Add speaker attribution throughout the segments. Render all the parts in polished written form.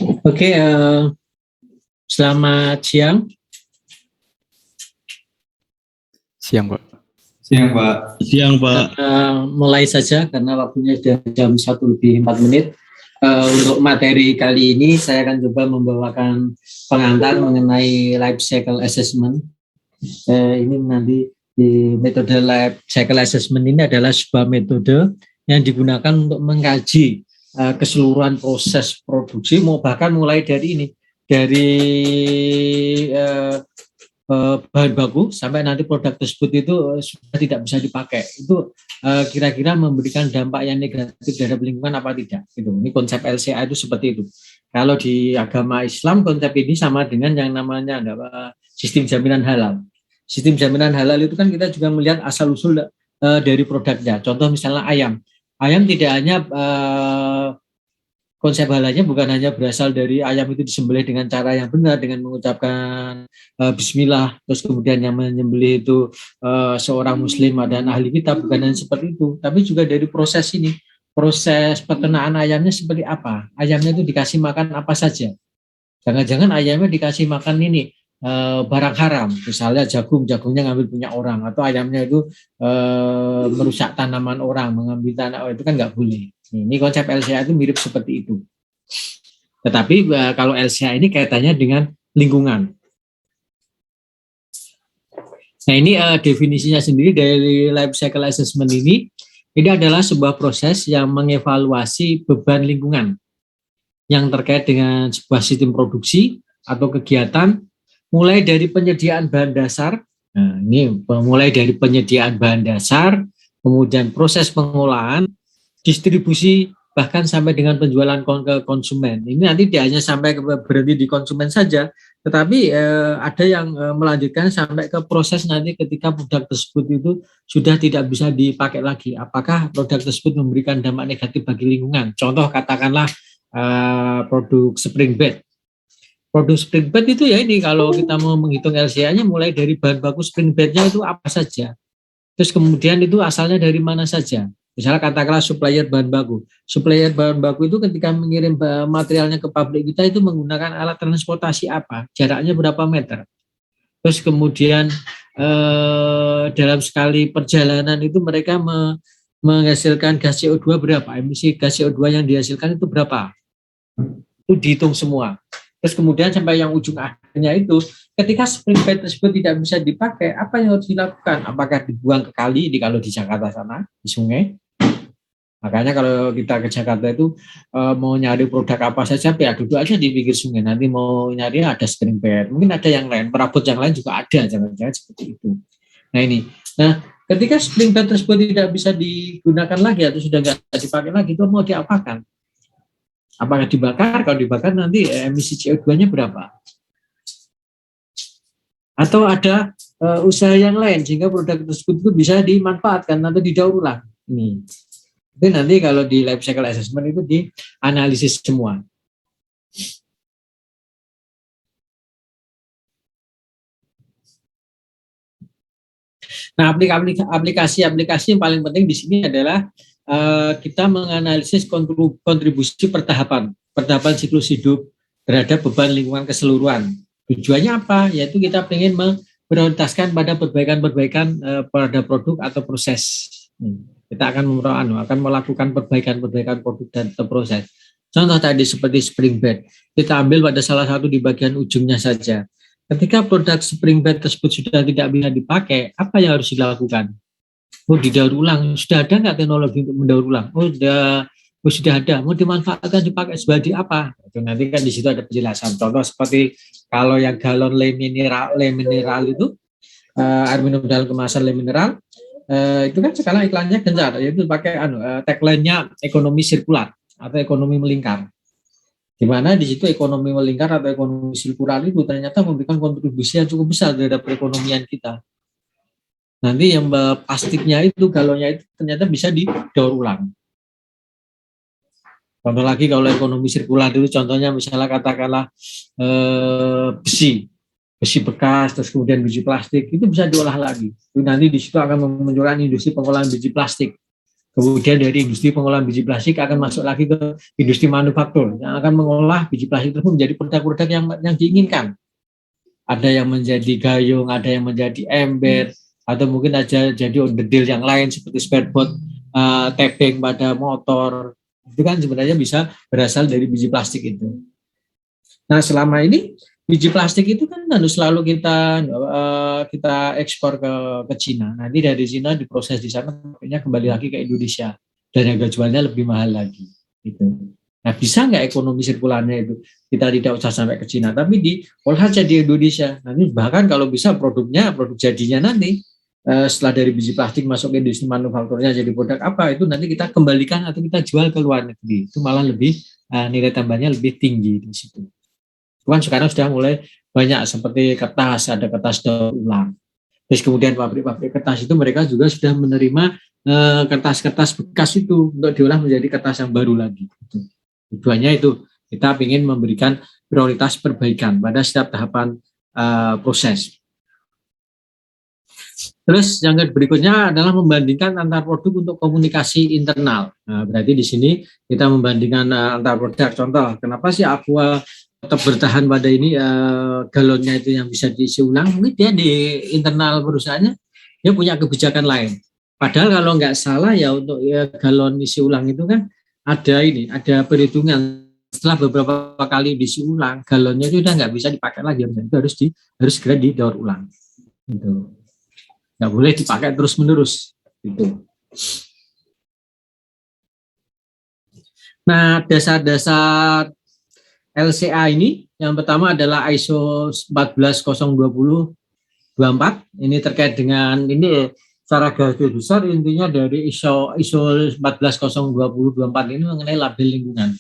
Speaker 1: Oke, selamat siang.
Speaker 2: Siang, Pak.
Speaker 3: Siang, Pak.
Speaker 4: Siang, Pak.
Speaker 1: Mulai saja karena waktunya sudah jam 1:04. Untuk materi kali ini saya akan coba membawakan pengantar mengenai life cycle assessment. Ini nanti di metode life cycle assessment ini adalah sebuah metode yang digunakan untuk mengkaji keseluruhan proses produksi, bahkan mulai dari ini, dari bahan baku sampai nanti produk tersebut itu sudah tidak bisa dipakai. Itu kira-kira memberikan dampak yang negatif terhadap lingkungan apa tidak. Gitu. Ini konsep LCA itu seperti itu. Kalau di agama Islam konsep ini sama dengan yang namanya sistem jaminan halal. Sistem jaminan halal itu kan kita juga melihat asal-usul dari produknya. Contoh misalnya ayam. Ayam tidak hanya konsep halalnya bukan hanya berasal dari ayam itu disembelih dengan cara yang benar dengan mengucapkan bismillah, terus kemudian yang menyembelih itu seorang muslim dan ahli kitab, bukan hanya seperti itu, tapi juga dari proses ini, proses peternakan ayamnya seperti apa, ayamnya itu dikasih makan apa saja, jangan-jangan ayamnya dikasih makan ini barang haram, misalnya jagungnya ngambil punya orang, atau ayamnya itu merusak tanaman orang, mengambil tanah, itu kan nggak boleh. Ini konsep LCA itu mirip seperti itu. Tetapi kalau LCA ini kaitannya dengan lingkungan. Nah ini definisinya sendiri dari life cycle assessment ini adalah sebuah proses yang mengevaluasi beban lingkungan yang terkait dengan sebuah sistem produksi atau kegiatan, mulai dari penyediaan bahan dasar. Nah ini mulai dari penyediaan bahan dasar, kemudian proses pengolahan, distribusi, bahkan sampai dengan penjualan ke konsumen. Ini nanti dia hanya sampai berhenti di konsumen saja, tetapi ada yang melanjutkan sampai ke proses nanti ketika produk tersebut itu sudah tidak bisa dipakai lagi. Apakah produk tersebut memberikan dampak negatif bagi lingkungan? Contoh katakanlah produk spring bed. Produk spring bed itu ya ini kalau kita mau menghitung LCA-nya mulai dari bahan baku spring bed-nya itu apa saja. Terus kemudian itu asalnya dari mana saja. Misalnya katakanlah supplier bahan baku. Supplier bahan baku itu ketika mengirim materialnya ke pabrik kita itu menggunakan alat transportasi apa, jaraknya berapa meter. Terus kemudian dalam sekali perjalanan itu mereka menghasilkan gas CO2 berapa, emisi gas CO2 yang dihasilkan itu berapa. Itu dihitung semua. Terus kemudian sampai yang ujung akhirnya itu, ketika spring bed tersebut tidak bisa dipakai, apa yang harus dilakukan? Apakah dibuang ke kali, kalau di Jakarta sana, di sungai? Makanya kalau kita ke Jakarta itu mau nyari produk apa saja, ya duduk aja di pinggir sungai. Nanti mau nyari ada spring bed, mungkin ada yang lain, perabot yang lain juga ada, jangan-jangan seperti itu. Nah ini, ketika spring bed tersebut tidak bisa digunakan lagi atau sudah nggak dipakai lagi, itu mau diapakan? Apakah dibakar? Kalau dibakar nanti emisi CO2-nya berapa? Atau ada usaha yang lain sehingga produk tersebut itu bisa dimanfaatkan atau didaur ulang. Ini. Itu nanti kalau di life cycle assessment itu dianalisis semua. Nah, aplikasi yang paling penting di sini adalah kita menganalisis kontribusi pertahapan siklus hidup terhadap beban lingkungan keseluruhan. Tujuannya apa? Yaitu kita ingin memprioritaskan pada perbaikan-perbaikan pada produk atau proses. Kita akan melakukan perbaikan-perbaikan produk dan proses. Contoh tadi seperti spring bed, kita ambil pada salah satu di bagian ujungnya saja. Ketika produk spring bed tersebut sudah tidak bisa dipakai, apa yang harus dilakukan? Didaur ulang. Sudah ada nggak teknologi untuk mendaur ulang? Sudah ada. Mau dimanfaatkan dipakai sebagai apa? Itu nanti kan di situ ada penjelasan. Contoh seperti kalau yang galon le mineral itu air minum dalam kemasan le mineral itu kan sekarang iklannya gencar, yaitu pakai tagline-nya ekonomi sirkular atau ekonomi melingkar. Di mana di situ ekonomi melingkar atau ekonomi sirkular itu ternyata memberikan kontribusi yang cukup besar terhadap perekonomian kita. Nanti yang plastiknya itu, galonnya itu ternyata bisa didaur ulang. Contoh lagi kalau ekonomi sirkular itu contohnya misalnya katakanlah besi bekas, terus kemudian biji plastik itu bisa diolah lagi. Itu nanti di situ akan memunculkan industri pengolahan biji plastik. Kemudian dari industri pengolahan biji plastik akan masuk lagi ke industri manufaktur yang akan mengolah biji plastik tersebut menjadi produk-produk yang diinginkan. Ada yang menjadi gayung, ada yang menjadi ember, atau mungkin aja jadi onderdil yang lain seperti spare part tebing pada motor. Itu kan sebenarnya bisa berasal dari biji plastik itu. Nah, selama ini biji plastik itu kan harus selalu kita ekspor ke Cina. Nanti dari Cina diproses di sana, akhirnya kembali lagi ke Indonesia dan harga jualnya lebih mahal lagi. Gitu. Nah, bisa nggak ekonomi sirkularnya itu kita tidak usah sampai ke Cina, tapi diolah saja di Indonesia. Nanti bahkan kalau bisa produk jadinya nanti setelah dari biji plastik masuk ke industri manufakturnya jadi produk apa itu nanti kita kembalikan atau kita jual ke luar negeri. Itu malah lebih nilai tambahnya lebih tinggi di situ. Cuman sekarang sudah mulai banyak seperti kertas, ada kertas daur ulang. Terus kemudian pabrik-pabrik kertas itu mereka juga sudah menerima kertas-kertas bekas itu untuk diolah menjadi kertas yang baru lagi. Tujuannya itu kita ingin memberikan prioritas perbaikan pada setiap tahapan proses. Terus yang berikutnya adalah membandingkan antar produk untuk komunikasi internal. Nah, berarti di sini kita membandingkan antar produk. Contoh, kenapa sih Aqua tetap bertahan pada ini galonnya itu yang bisa diisi ulang? Mungkin dia di internal perusahaannya dia punya kebijakan lain. Padahal kalau nggak salah ya untuk galon isi ulang itu kan ada perhitungan setelah beberapa kali diisi ulang galonnya itu udah nggak bisa dipakai lagi, itu harus segera didaur ulang. Gitu. Nggak boleh dipakai terus menerus. Gitu. Nah, dasar-dasar LCA ini yang pertama adalah ISO 1402024. Ini terkait dengan ini secara garis besar intinya dari ISO 1402024 ini mengenai label lingkungan.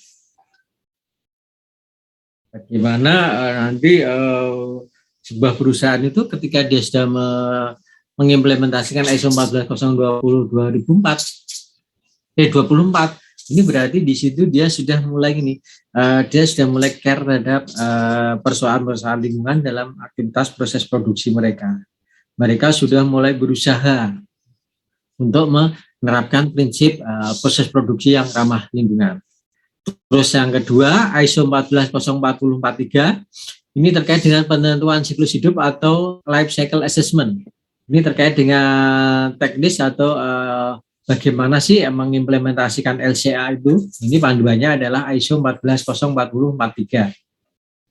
Speaker 1: Bagaimana nanti sebuah perusahaan itu ketika dia sudah mengimplementasikan ISO 1402024 ini berarti di situ dia sudah mulai dia sudah mulai care terhadap persoalan-persoalan lingkungan dalam aktivitas proses produksi mereka. Mereka sudah mulai berusaha untuk menerapkan prinsip proses produksi yang ramah lingkungan. Terus yang kedua, ISO 1404043 ini terkait dengan penentuan siklus hidup atau life cycle assessment. Ini terkait dengan teknis atau bagaimana sih mengimplementasikan LCA itu. Ini panduannya adalah ISO 1404043.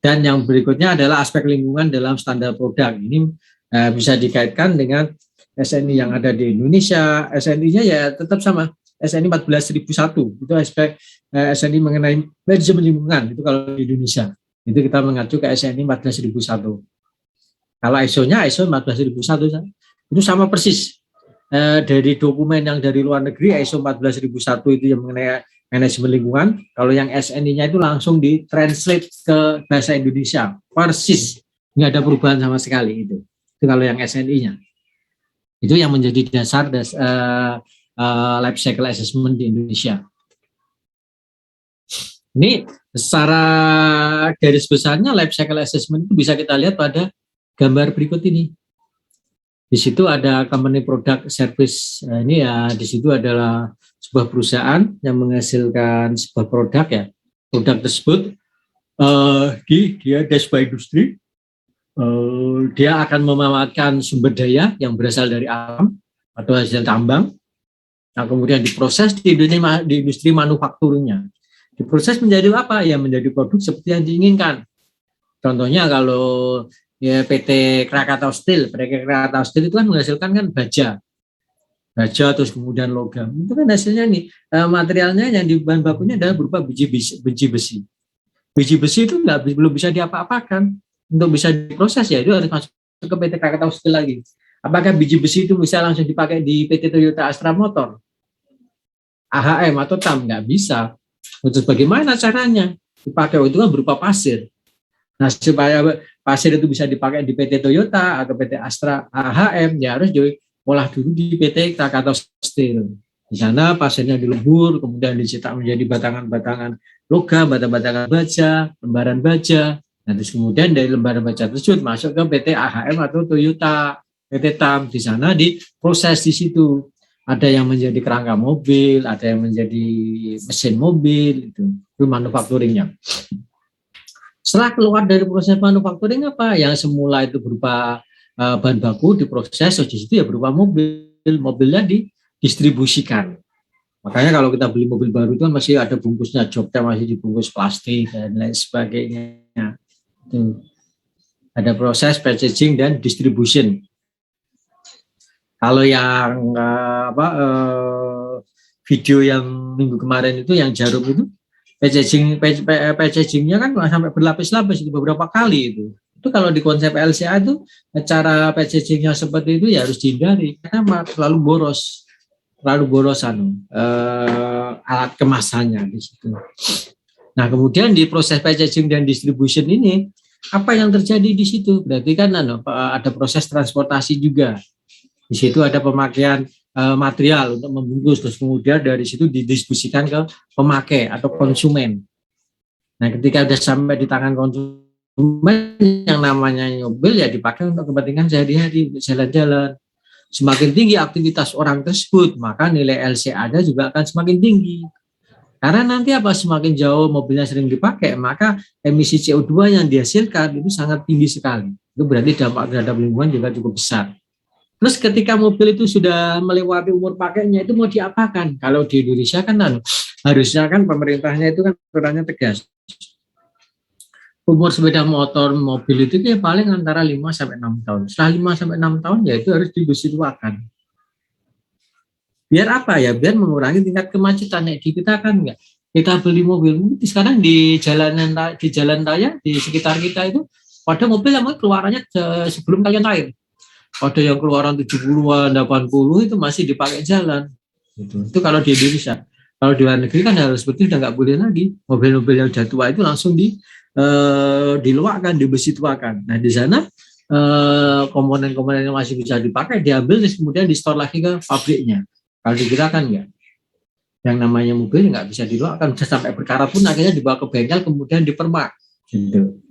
Speaker 1: Dan yang berikutnya adalah aspek lingkungan dalam standar produk. Ini bisa dikaitkan dengan SNI yang ada di Indonesia. SNI-nya ya tetap sama, SNI 14001. Itu aspek SNI mengenai manajemen lingkungan, itu kalau di Indonesia. Itu kita mengacu ke SNI 14001. Kalau ISO-nya ISO 14001 itu sama persis. Dari dokumen yang dari luar negeri ISO 14001 itu yang mengenai manajemen lingkungan, kalau yang SNI-nya itu langsung ditranslate ke bahasa Indonesia, persis, nggak ada perubahan sama sekali itu kalau yang SNI-nya. Itu yang menjadi dasar life cycle assessment di Indonesia. Ini secara garis besarnya life cycle assessment itu bisa kita lihat pada gambar berikut ini. Di situ ada company product service. Ini ya di situ adalah sebuah perusahaan yang menghasilkan sebuah produk ya. Produk tersebut dia sebuah industri. Dia akan memanfaatkan sumber daya yang berasal dari alam atau hasil tambang. Nah, kemudian diproses di industri manufakturnya. Diproses menjadi apa? Ya menjadi produk seperti yang diinginkan. Contohnya kalau ya PT Krakatau Steel itu kan menghasilkan kan baja terus kemudian logam. Itu kan hasilnya nih materialnya yang di bahan bakunya adalah berupa biji besi. Biji besi itu belum bisa diapa-apakan. Untuk bisa diproses ya itu harus masuk ke PT Krakatau Steel lagi. Apakah biji besi itu bisa langsung dipakai di PT Toyota Astra Motor, AHM atau TAM? Nggak bisa. Terus bagaimana caranya? Dipakai itu kan berupa pasir. Nah, supaya pasir itu bisa dipakai di PT Toyota atau PT Astra AHM, ya harus diolah dulu di PT Krakatau Steel. Di sana pasirnya dilebur, kemudian dicetak menjadi batangan-batangan logam, batangan baja, lembaran baja. Nah, terus kemudian dari lembaran baja tersebut masuk ke PT AHM atau Toyota, PT TAM. Di sana diproses di situ. ada yang menjadi kerangka mobil, ada yang menjadi mesin mobil, itu manufakturingnya. Setelah keluar dari proses manufakturing apa? Yang semula itu berupa bahan baku diproses, di situ ya berupa mobil, mobilnya didistribusikan. Makanya kalau kita beli mobil baru itu kan masih ada bungkusnya, joknya masih dibungkus plastik dan lain sebagainya. Itu ada proses packaging dan distribution. Kalau yang video yang minggu kemarin itu yang jarum itu packagingnya kan sampai berlapis-lapis itu beberapa kali itu. Itu kalau di konsep LCA itu cara packagingnya seperti itu ya harus dihindari karena terlalu boros alat kemasannya di situ. Nah kemudian di proses packaging dan distribution ini apa yang terjadi di situ? Berarti kan ada proses transportasi juga. Di situ ada pemakaian material untuk membungkus, terus kemudian dari situ didistribusikan ke pemakai atau konsumen. Nah, ketika sudah sampai di tangan konsumen, yang namanya mobil ya dipakai untuk kepentingan sehari-hari, untuk jalan-jalan. Semakin tinggi aktivitas orang tersebut, maka nilai LCA-nya juga akan semakin tinggi. Karena nanti apa, semakin jauh mobilnya sering dipakai, maka emisi CO2 yang dihasilkan itu sangat tinggi sekali. Itu berarti dampak terhadap lingkungan juga cukup besar. Terus ketika mobil itu sudah melewati umur pakainya, itu mau diapakan? Kalau di Indonesia kan harusnya kan pemerintahnya itu kan aturannya tegas. Umur sepeda motor, mobil itu ya paling antara 5 sampai 6 tahun. Setelah 5 sampai 6 tahun ya itu harus dibesituakan. Biar apa ya? Biar mengurangi tingkat kemacetan. Di kita kan enggak. Kita beli mobil, sekarang di jalan raya di sekitar kita itu pada mobil yang keluarannya sebelum kalian air. Ada yang keluaran 70-an, 80 itu masih dipakai jalan. Itu kalau di Indonesia. Kalau di luar negeri kan hal seperti udah nggak boleh lagi. Mobil-mobil yang udah tua itu langsung diluakkan, dibesituakan. Nah di sana komponen-komponen yang masih bisa dipakai diambil terus kemudian di store lagi ke pabriknya. Kalau di kita kan enggak. Yang namanya mobil nggak bisa diluakkan, bisa sampai berkarat pun akhirnya dibawa ke bengkel kemudian dipermak. Gitu.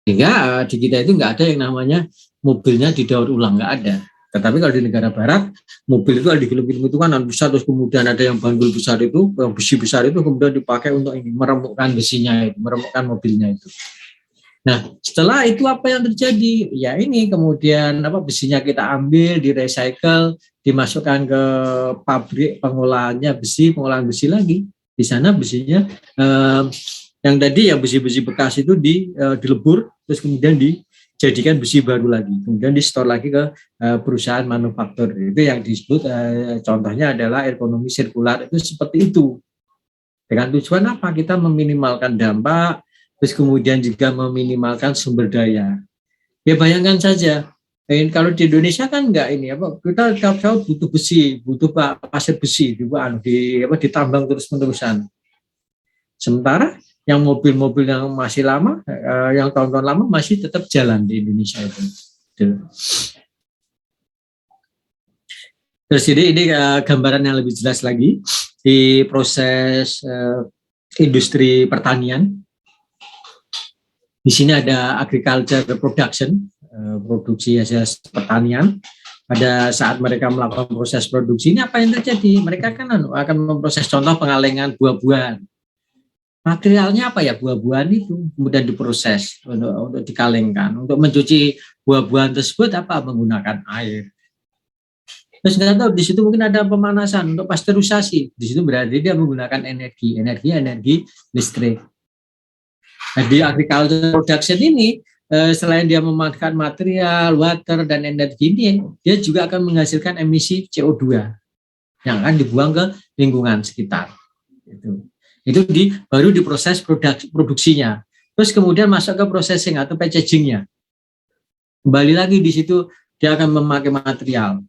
Speaker 1: Sehingga di kita itu nggak ada yang namanya mobilnya didaur ulang, nggak ada. Tetapi kalau di negara barat, mobil itu di film-film itu kan besar, terus kemudian ada yang bandul besar itu, yang besi besar itu kemudian dipakai untuk ini, meremukkan besinya itu, meremukkan mobilnya itu. Nah, setelah itu apa yang terjadi? Ya ini kemudian besinya kita ambil, di-recycle, dimasukkan ke pabrik pengolahan besi lagi. Di sana besinya yang tadi yang besi-besi bekas itu dilebur, terus kemudian dijadikan besi baru lagi, kemudian di-store lagi ke perusahaan manufaktur. Itu yang disebut contohnya adalah ekonomi sirkular, itu seperti itu. Dengan tujuan apa? Kita meminimalkan dampak, terus kemudian juga meminimalkan sumber daya. Ya bayangkan saja, kalau di Indonesia kan enggak ini kita butuh besi, butuh pasir besi, ditambang terus-menerusan. Sementara yang mobil-mobil yang masih lama, yang tahun-tahun lama masih tetap jalan di Indonesia itu. Terus ini gambaran yang lebih jelas lagi di proses industri pertanian. Di sini ada agriculture production, produksi hasil pertanian. Pada saat mereka melakukan proses produksi ini apa yang terjadi? Mereka kan akan memproses contoh pengalengan buah-buahan. Materialnya apa ya, buah-buahan itu kemudian diproses untuk dikalengkan. Untuk mencuci buah-buahan tersebut menggunakan air. Terus nggak tahu di situ mungkin ada pemanasan untuk pasteurisasi. Di situ berarti dia menggunakan energi listrik. Nah, di agriculture production ini selain dia memakan material, water dan energi ini, dia juga akan menghasilkan emisi CO2 yang akan dibuang ke lingkungan sekitar. Itu baru diproses produksinya. Terus kemudian masuk ke processing atau packagingnya. Kembali lagi di situ dia akan memakai material.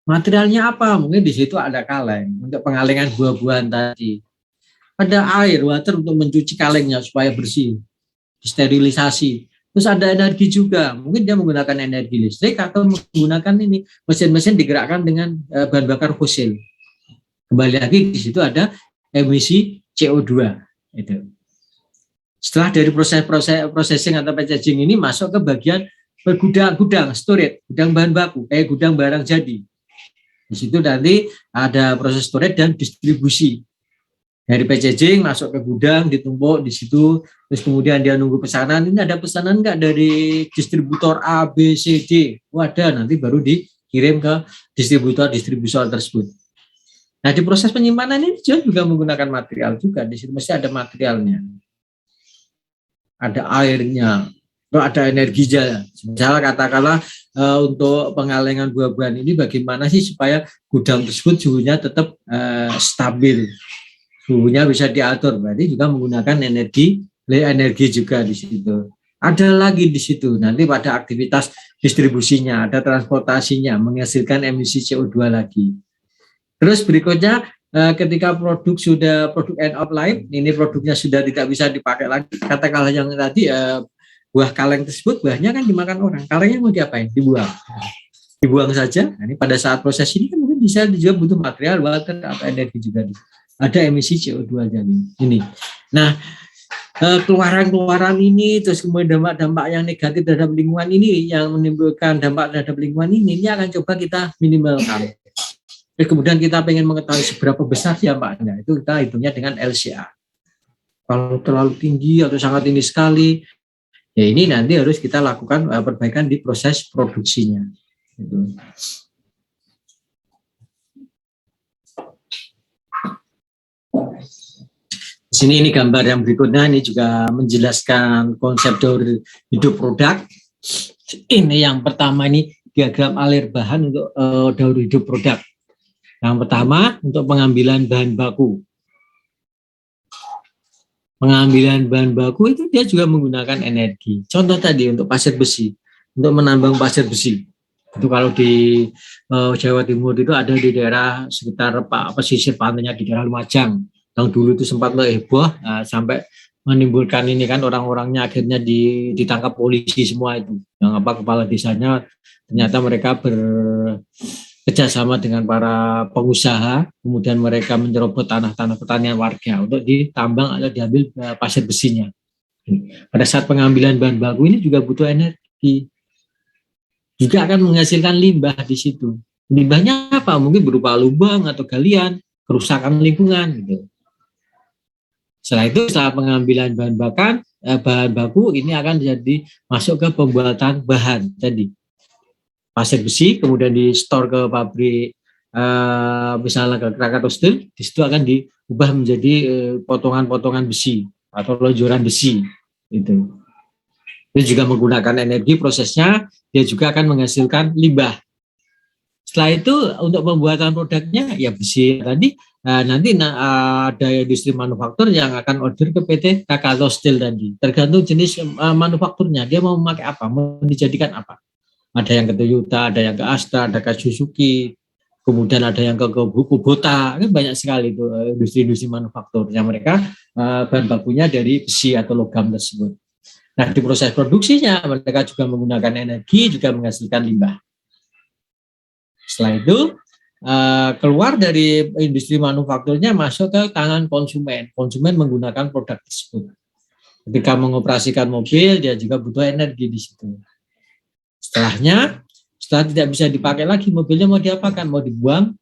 Speaker 1: Materialnya apa? Mungkin di situ ada kaleng untuk pengalengan buah-buahan tadi. Ada air, water untuk mencuci kalengnya supaya bersih, disterilisasi. Terus ada energi juga. Mungkin dia menggunakan energi listrik atau menggunakan ini mesin-mesin digerakkan dengan bahan bakar fosil. Kembali lagi di situ ada emisi CO2 itu. Setelah dari proses processing atau packaging ini masuk ke bagian bergudang storage, gudang bahan baku, kayak gudang barang jadi. Di situ nanti ada proses storage dan distribusi. Dari packaging masuk ke gudang, ditumpuk di situ, terus kemudian dia nunggu pesanan. Ini ada pesanan nggak dari distributor A, B, C, D? Oh ada, nanti baru dikirim ke distributor tersebut. Nah di proses penyimpanan ini juga menggunakan material juga. Di situ mesti ada materialnya, ada airnya, ada energinya. Misalnya katakanlah untuk pengalengan buah-buahan ini bagaimana sih supaya gudang tersebut suhunya tetap stabil, suhunya bisa diatur. Berarti juga menggunakan energi juga di situ. Ada lagi di situ nanti pada aktivitas distribusinya, ada transportasinya, menghasilkan emisi CO2 lagi. Terus berikutnya ketika produk end of life, ini produknya sudah tidak bisa dipakai lagi. Katakanlah yang tadi buah kaleng tersebut, buahnya kan dimakan orang. Kalengnya mau diapain? Dibuang saja. Nah, ini pada saat proses ini kan mungkin bisa juga butuh material, water, atau energi juga. Ada emisi CO2 jadi ini. Nah, keluaran-keluaran ini, terus kemudian dampak-dampak yang negatif terhadap lingkungan ini, yang menimbulkan dampak terhadap lingkungan ini akan coba kita minimalkan. Terus kemudian kita ingin mengetahui seberapa besar dampaknya, itu kita hitungnya dengan LCA. Kalau terlalu tinggi atau sangat tinggi sekali, ya ini nanti harus kita lakukan perbaikan di proses produksinya. Gitu. Di sini ini gambar yang berikutnya, ini juga menjelaskan konsep daur hidup produk. Ini yang pertama, ini diagram alir bahan untuk daur hidup produk. Yang pertama untuk pengambilan bahan baku. Pengambilan bahan baku itu dia juga menggunakan energi. Contoh tadi untuk pasir besi, untuk menambang pasir besi. Itu kalau di Jawa Timur itu ada di daerah sekitar pesisir pantainya di daerah Lumajang. Yang dulu itu sempat heboh sampai menimbulkan ini kan orang-orangnya akhirnya ditangkap polisi semua itu. Yang kepala desanya ternyata mereka kerjasama dengan para pengusaha, kemudian mereka menyerobot tanah-tanah pertanian warga untuk ditambang atau diambil pasir besinya. Pada saat pengambilan bahan baku ini juga butuh energi, juga akan menghasilkan limbah di situ. Limbahnya apa? Mungkin berupa lubang atau galian, kerusakan lingkungan gitu. Setelah itu, setelah pengambilan bahan baku ini akan jadi masuk ke pembuatan bahan tadi. Pasir besi kemudian di store ke pabrik misalnya ke Krakatau Steel, di situ akan diubah menjadi potongan-potongan besi atau lonjoran besi itu. Itu juga menggunakan energi prosesnya, dia juga akan menghasilkan limbah. Setelah itu untuk pembuatan produknya ya besi tadi nanti ada industri manufaktur yang akan order ke PT Krakatau Steel tadi. Tergantung jenis manufakturnya, dia mau memakai apa, mau dijadikan apa. Ada yang ke Toyota, ada yang ke Astra, ada ke Suzuki, kemudian ada yang ke Kubota, kan banyak sekali itu industri-industri manufaktur yang mereka bahan bakunya dari besi atau logam tersebut. Nah di proses produksinya mereka juga menggunakan energi, juga menghasilkan limbah. Setelah itu keluar dari industri manufakturnya masuk ke tangan konsumen. Konsumen menggunakan produk tersebut. Ketika mengoperasikan mobil, dia juga butuh energi di situ. Setelah tidak bisa dipakai lagi, mobilnya mau diapakan? Mau dibuang?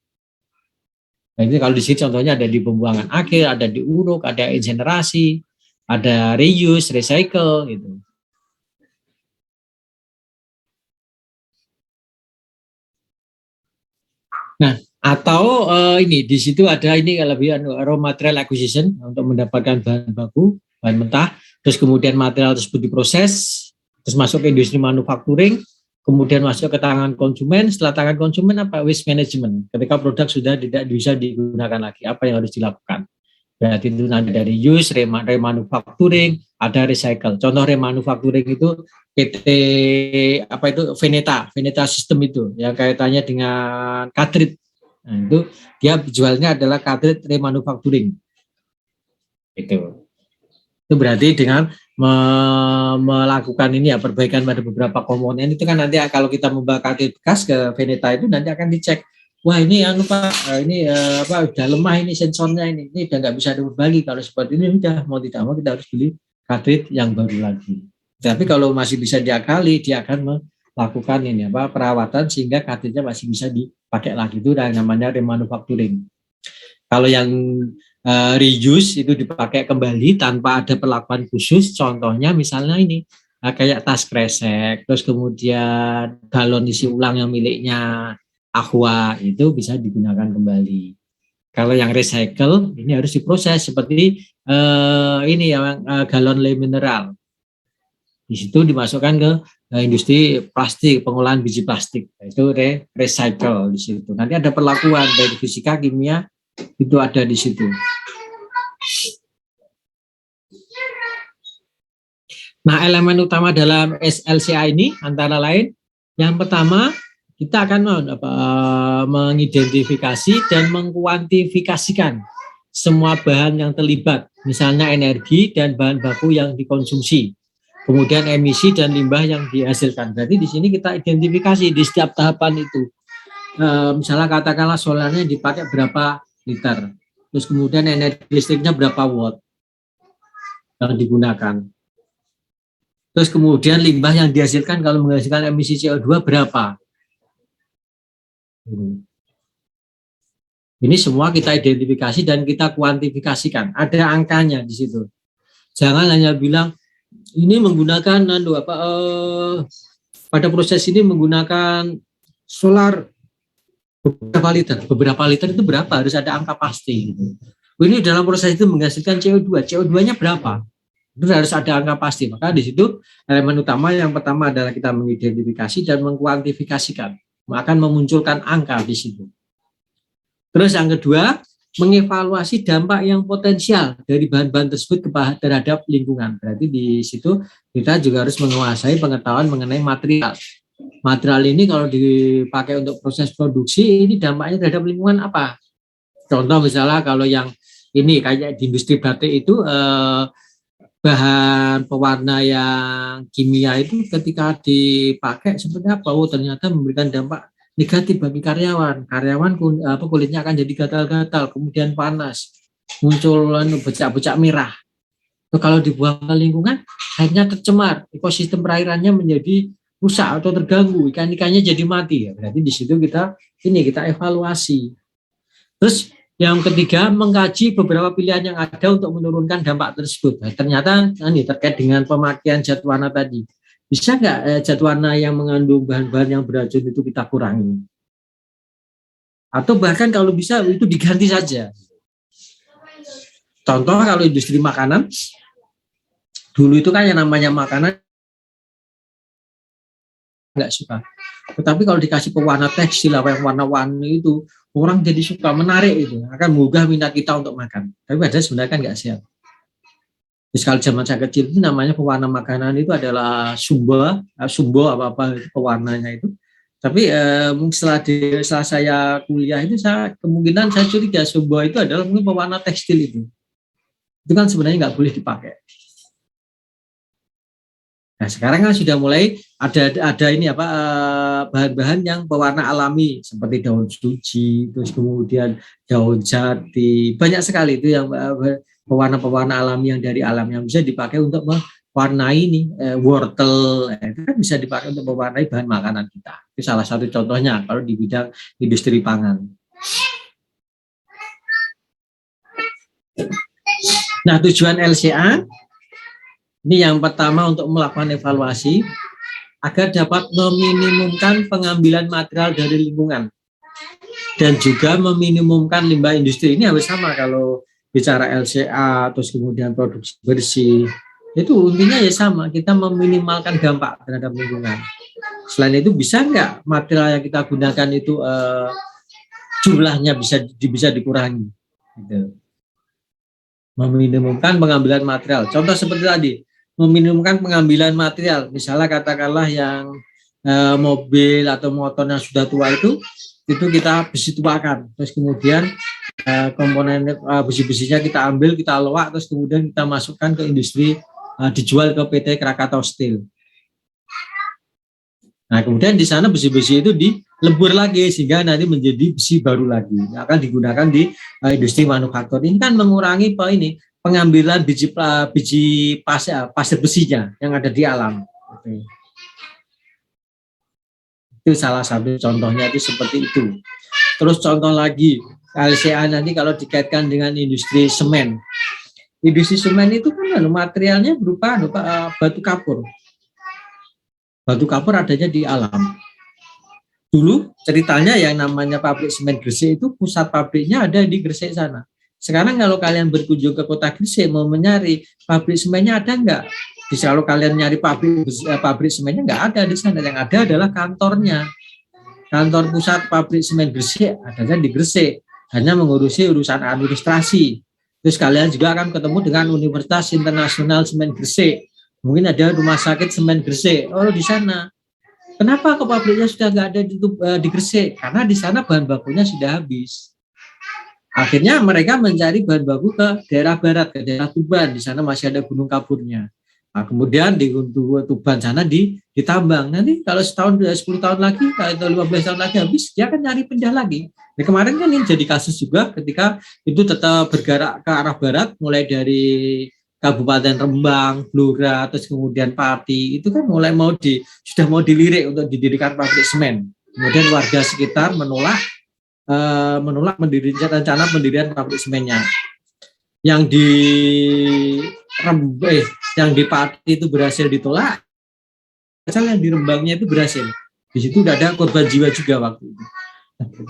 Speaker 1: Nah, ini kalau di sini contohnya ada di pembuangan akhir, ada di uruk, ada insinerasi, ada reuse, recycle, gitu. Nah, atau ini di situ ada ini lebih raw material acquisition untuk mendapatkan bahan baku, bahan mentah, terus kemudian material tersebut diproses, terus masuk ke industri manufacturing, kemudian masuk ke tangan konsumen. Setelah tangan konsumen apa? Waste management. Ketika produk sudah tidak bisa digunakan lagi, apa yang harus dilakukan? Berarti itu nanti dari use, remanufacturing, ada recycle. Contoh remanufacturing itu PT Veneta System itu yang kaitannya dengan cartridge. Nah, itu dia jualnya adalah cartridge remanufacturing. Itu berarti dengan melakukan ini ya perbaikan pada beberapa komponen itu kan nanti kalau kita membawa cartridge bekas ke Veneta itu nanti akan dicek. Wah ini ini udah lemah ini sensornya ini udah nggak bisa diperbaiki. Kalau seperti ini udah mau tidak mau kita harus beli cartridge yang baru lagi. Tapi kalau masih bisa diakali, dia akan melakukan perawatan sehingga kartridnya masih bisa dipakai lagi. Itu namanya remanufacturing. Kalau yang reuse itu dipakai kembali tanpa ada perlakuan khusus, contohnya misalnya ini kayak tas kresek, terus kemudian galon isi ulang yang miliknya Aqua itu bisa digunakan kembali. Kalau yang recycle ini harus diproses seperti ini yang galon le mineral. Di situ dimasukkan ke industri plastik, pengolahan biji plastik. Itu recycle di situ. Nanti ada perlakuan dari fisika, kimia, itu ada di situ. Nah, elemen utama dalam SLCA ini antara lain, yang pertama kita akan mengidentifikasi dan mengkuantifikasikan semua bahan yang terlibat, misalnya energi dan bahan baku yang dikonsumsi, kemudian emisi dan limbah yang dihasilkan. Berarti di sini kita identifikasi di setiap tahapan itu. Misalnya katakanlah solarnya dipakai berapa liter, terus kemudian energi listriknya berapa watt yang digunakan. Terus kemudian limbah yang dihasilkan kalau menghasilkan emisi CO2 berapa. Ini semua kita identifikasi dan kita kuantifikasikan. Ada angkanya di situ. Jangan hanya bilang ini menggunakan pada proses ini menggunakan solar beberapa liter. Beberapa liter itu berapa? Harus ada angka pasti. Gitu. Ini dalam proses itu menghasilkan CO2. CO2-nya berapa? Itu harus ada angka pasti. Maka di situ elemen utama yang pertama adalah kita mengidentifikasi dan mengkuantifikasikan. Akan memunculkan angka di situ. Terus yang kedua, mengevaluasi dampak yang potensial dari bahan-bahan tersebut terhadap lingkungan. Berarti di situ kita juga harus menguasai pengetahuan mengenai material. Material ini kalau dipakai untuk proses produksi, ini dampaknya terhadap lingkungan apa? Contoh misalnya kalau yang ini kayak di industri batik itu bahan pewarna yang kimia itu ketika dipakai seperti apa? Oh, ternyata memberikan dampak negatif bagi karyawan. Karyawan kulitnya akan jadi gatal-gatal, kemudian panas, muncul becak-becak merah. So, kalau dibuang ke lingkungan, akhirnya tercemar, ekosistem perairannya menjadi rusak atau terganggu, ikan-ikannya jadi mati. Ya, berarti di situ kita evaluasi. Terus yang ketiga, mengkaji beberapa pilihan yang ada untuk menurunkan dampak tersebut. Nah, ternyata ini terkait dengan pemakaian zat warna tadi. Bisa nggak zat warna yang mengandung bahan-bahan yang beracun itu kita kurangi? Atau bahkan kalau bisa itu diganti saja. Contoh kalau industri makanan, dulu itu kan yang namanya makanan nggak suka. Tetapi kalau dikasih pewarna tekstil, apa yang warna-warni itu, orang jadi suka, menarik itu, akan menggugah minat kita untuk makan. Tapi padahal sebenarnya kan nggak sehat. Terus kalau zaman saya kecil itu namanya pewarna makanan itu adalah sumbo apa-apa pewarnanya itu. Tapi setelah saya kuliah itu kemungkinan saya curiga sumbo itu adalah mungkin pewarna tekstil itu. Itu kan sebenarnya nggak boleh dipakai. Nah, sekarang kan sudah mulai ada ini bahan-bahan yang pewarna alami seperti daun suci, terus kemudian daun jati, banyak sekali itu yang pewarna-pewarna alami yang dari alam yang bisa dipakai untuk mewarnai wortel, itu kan bisa dipakai untuk mewarnai bahan makanan kita. Itu salah satu contohnya kalau di bidang industri pangan. Nah, tujuan LCA ini yang pertama untuk melakukan evaluasi agar dapat meminimumkan pengambilan material dari lingkungan dan juga meminimumkan limbah industri. Ini harus sama kalau bicara LCA terus kemudian produksi bersih. Itu intinya ya sama, kita meminimalkan dampak terhadap lingkungan. Selain itu bisa nggak material yang kita gunakan itu jumlahnya bisa dikurangi. Gitu. Meminimumkan pengambilan material. Contoh seperti tadi, meminimumkan pengambilan material. Misalnya katakanlah yang mobil atau motor yang sudah tua itu kita besi tuakan. Terus kemudian komponen besi-besinya kita ambil, kita loak, terus kemudian kita masukkan ke industri, dijual ke PT Krakatau Steel. Nah, kemudian di sana besi-besi itu dilebur lagi sehingga nanti menjadi besi baru lagi. Akan digunakan di industri manufaktur. Ini kan mengurangi pengambilan biji pasir besinya yang ada di alam. Itu salah satu contohnya itu seperti itu. Terus contoh lagi, LCA nanti kalau dikaitkan dengan industri semen. Industri semen itu kan materialnya berupa batu kapur. Batu kapur adanya di alam. Dulu ceritanya yang namanya pabrik semen Gresik itu pusat pabriknya ada di Gresik sana. Sekarang kalau kalian berkunjung ke kota Gresik mau mencari pabrik semennya ada enggak? Bisa kalau kalian nyari pabrik semennya enggak ada di sana. Yang ada adalah kantornya. Kantor pusat pabrik semen Gresik adanya di Gresik, hanya mengurusi urusan administrasi. Terus kalian juga akan ketemu dengan Universitas Internasional Semen Gresik. Mungkin ada rumah sakit semen Gresik. Oh, di sana. Kenapa kok pabriknya sudah nggak ada di Gresik? Karena di sana bahan bakunya sudah habis. Akhirnya mereka mencari bahan baku ke daerah barat, ke daerah Tuban. Di sana masih ada gunung kapurnya. Nah, kemudian di Tuban sana ditambang. Nanti kalau setahun, 10 tahun lagi, atau 15 tahun lagi habis, dia akan nyari pindah lagi. Nah, kemarin kan ini jadi kasus juga ketika itu tetap bergerak ke arah barat, mulai dari Kabupaten Rembang, Blora, terus kemudian Pati, itu kan mulai sudah mau dilirik untuk didirikan pabrik semen. Kemudian warga sekitar menolak rencana pendirian pabrik semennya. Yang di Pati itu berhasil ditolak, yang di Rembangnya itu berhasil. Di situ udah ada korban jiwa juga waktu itu.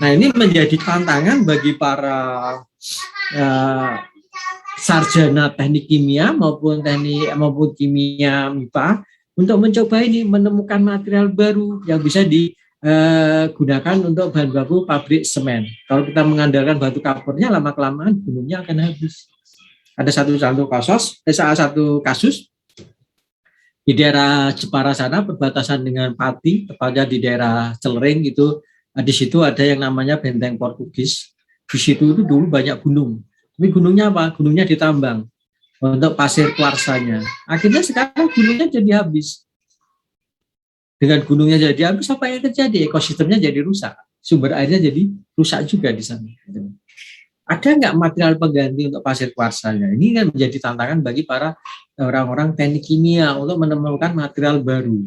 Speaker 1: Nah, ini menjadi tantangan bagi para sarjana teknik kimia maupun kimia MIPA untuk mencoba ini menemukan material baru yang bisa digunakan untuk bahan baku pabrik semen. Kalau kita mengandalkan batu kapurnya, lama kelamaan gunungnya akan habis. Ada salah satu kasus di daerah Jepara sana, perbatasan dengan Pati, tepatnya di daerah Celering itu. Di situ ada yang namanya benteng Portugis. Di situ itu dulu banyak gunung. Tapi gunungnya apa? Gunungnya ditambang untuk pasir kuarsanya. Akhirnya sekarang gunungnya jadi habis. Dengan gunungnya jadi habis, apa yang terjadi? Ekosistemnya jadi rusak. Sumber airnya jadi rusak juga di sana. Ada nggak material pengganti untuk pasir kuarsanya? Ini kan menjadi tantangan bagi para orang-orang teknik kimia untuk menemukan material baru.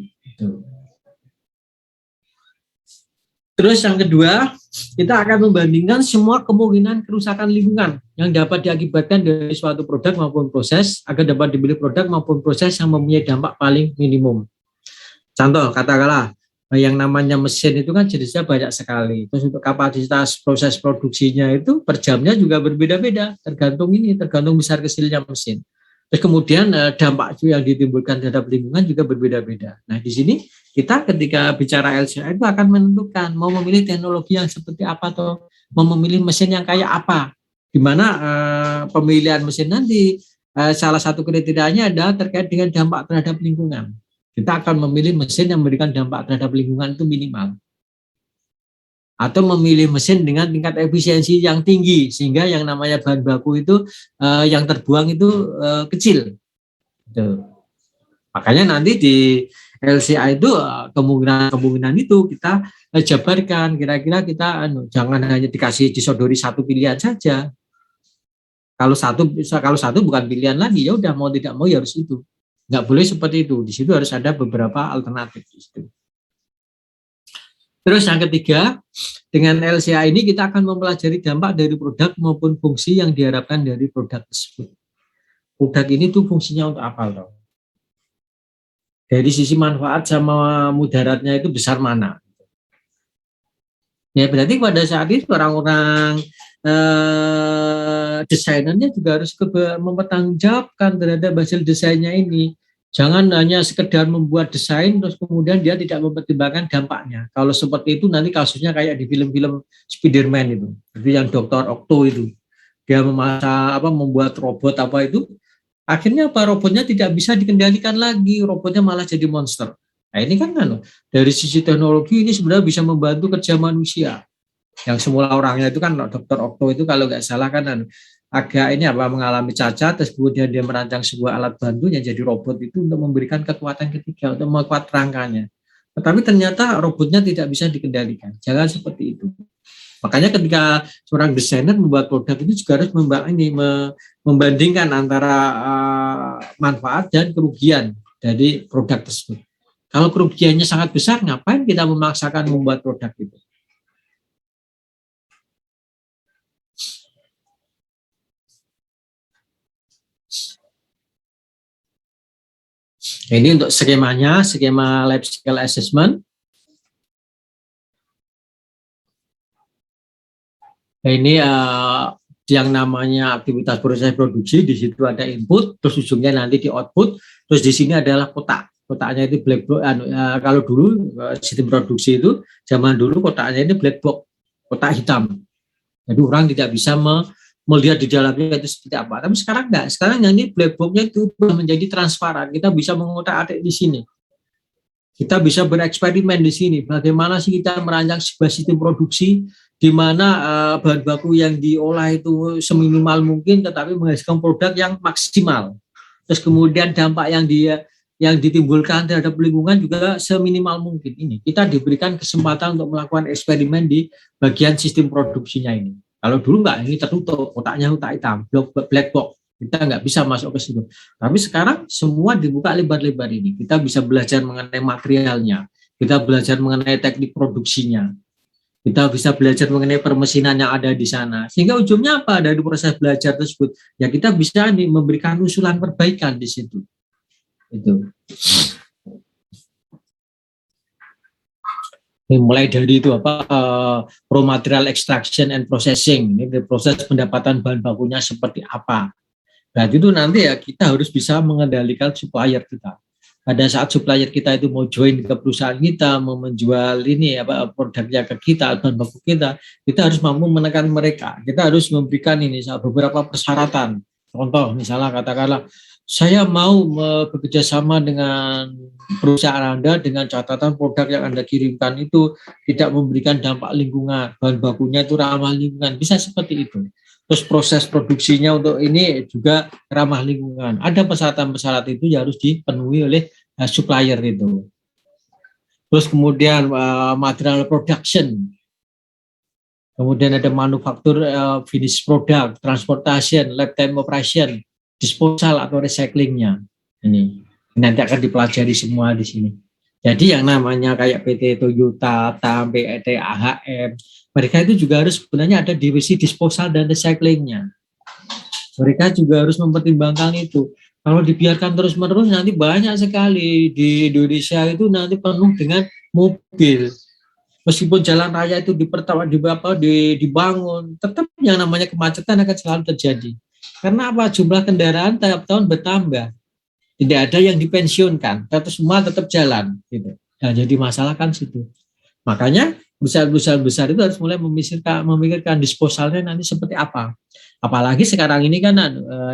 Speaker 1: Terus yang kedua, kita akan membandingkan semua kemungkinan kerusakan lingkungan yang dapat diakibatkan dari suatu produk maupun proses agar dapat dibeli produk maupun proses yang mempunyai dampak paling minimum. Contoh, katakanlah yang namanya mesin itu kan jenisnya banyak sekali. Terus untuk kapasitas proses produksinya itu per jamnya juga berbeda-beda, tergantung besar kecilnya mesin. Terus kemudian dampak yang ditimbulkan terhadap lingkungan juga berbeda-beda. Nah, di sini kita ketika bicara LCA itu akan menentukan mau memilih teknologi yang seperti apa atau mau memilih mesin yang kayak apa. Di mana pemilihan mesin nanti salah satu kriterianya adalah terkait dengan dampak terhadap lingkungan. Kita akan memilih mesin yang memberikan dampak terhadap lingkungan itu minimal. Atau memilih mesin dengan tingkat efisiensi yang tinggi sehingga yang namanya bahan baku itu yang terbuang itu kecil. Gitu. Makanya nanti di LCA itu kemungkinan itu kita jabarkan, kira-kira kita jangan hanya disodori satu pilihan saja. Kalau satu bukan pilihan lagi, ya udah mau tidak mau ya harus itu. Nggak boleh seperti itu. Di situ harus ada beberapa alternatif. Terus yang ketiga, dengan LCA ini kita akan mempelajari dampak dari produk maupun fungsi yang diharapkan dari produk tersebut. Produk ini tuh fungsinya untuk apa loh? Dari sisi manfaat sama mudaratnya itu besar mana? Ya berarti pada saat itu orang-orang desainernya juga harus mempertanggungjawabkan terhadap hasil desainnya ini. Jangan hanya sekedar membuat desain terus kemudian dia tidak mempertimbangkan dampaknya. Kalau seperti itu nanti kasusnya kayak di film-film Spider-Man itu, jadi yang Dr. Octo itu, dia membuat robot itu, akhirnya robotnya tidak bisa dikendalikan lagi, robotnya malah jadi monster. Nah ini kan dari sisi teknologi ini sebenarnya bisa membantu kerja manusia. Yang semula orangnya itu kan Dr. Octo itu kalau nggak salah kan agak mengalami cacat, terus kemudian dia merancang sebuah alat bantu yang jadi robot itu untuk memberikan kekuatan ketiga, untuk memperkuat rangkanya. Tetapi ternyata robotnya tidak bisa dikendalikan. Jangan seperti itu. Makanya ketika seorang desainer membuat produk itu juga harus membandingkan antara manfaat dan kerugian dari produk tersebut. Kalau kerugiannya sangat besar, ngapain kita memaksakan membuat produk itu? Ini untuk skemanya, skema life cycle assessment. Ini yang namanya aktivitas proses produksi, di situ ada input, terus ujungnya nanti di output, terus di sini adalah kotak. Kotaknya itu black box. Kalau dulu sistem produksi itu zaman dulu kotaknya ini black box, kotak hitam. Jadi orang tidak bisa melihat di dalamnya itu seperti apa. Tapi sekarang enggak. Sekarang yang ini black box-nya itu menjadi transparan. Kita bisa mengotak-atik di sini. Kita bisa bereksperimen di sini. Bagaimana sih kita merancang sebuah sistem produksi di mana bahan baku yang diolah itu seminimal mungkin, tetapi menghasilkan produk yang maksimal. Terus kemudian dampak yang ditimbulkan terhadap lingkungan juga seminimal mungkin. Ini kita diberikan kesempatan untuk melakukan eksperimen di bagian sistem produksinya ini. Kalau dulu enggak, ini tertutup, kotaknya kotak hitam, black box. Kita nggak bisa masuk ke situ. Tapi sekarang semua dibuka lebar-lebar ini. Kita bisa belajar mengenai materialnya, kita belajar mengenai teknik produksinya, kita bisa belajar mengenai permesinan yang ada di sana. Sehingga ujungnya apa dari proses belajar tersebut? Ya kita bisa memberikan usulan perbaikan di situ. Itu. Ini mulai dari itu raw material extraction and processing. Ini proses pendapatan bahan bakunya seperti apa. Nah itu nanti ya kita harus bisa mengendalikan supplier kita. Pada saat supplier kita itu mau join ke perusahaan kita, mau menjual ini produknya ke kita, bahan baku kita harus mampu menekan mereka. Kita harus memberikan ini beberapa persyaratan. Contoh misalnya katakanlah saya mau bekerja sama dengan perusahaan Anda dengan catatan produk yang Anda kirimkan itu tidak memberikan dampak lingkungan, bahan bakunya itu ramah lingkungan, bisa seperti itu. Terus proses produksinya untuk ini juga ramah lingkungan. Ada persyaratan-persyaratan itu yang harus dipenuhi oleh supplier itu. Terus kemudian material production. Kemudian ada manufaktur, finish product, transportation, lifetime operation, disposal atau recyclingnya. Ini nanti akan dipelajari semua di sini. Jadi yang namanya kayak PT Toyota, TAM, PET, AHM, mereka itu juga harus sebenarnya ada divisi disposal dan recyclingnya. Mereka juga harus mempertimbangkan itu. Kalau dibiarkan terus-menerus nanti banyak sekali di Indonesia itu nanti penuh dengan mobil. Meskipun jalan raya itu dibangun, tetap yang namanya kemacetan akan selalu terjadi. Karena apa? Jumlah kendaraan tiap tahun bertambah. Tidak ada yang dipensiunkan, tapi semua tetap jalan. Gitu. Nah, jadi masalah kan situ. Makanya perusahaan besar itu harus mulai memikirkan disposalnya nanti seperti apa. Apalagi sekarang ini kan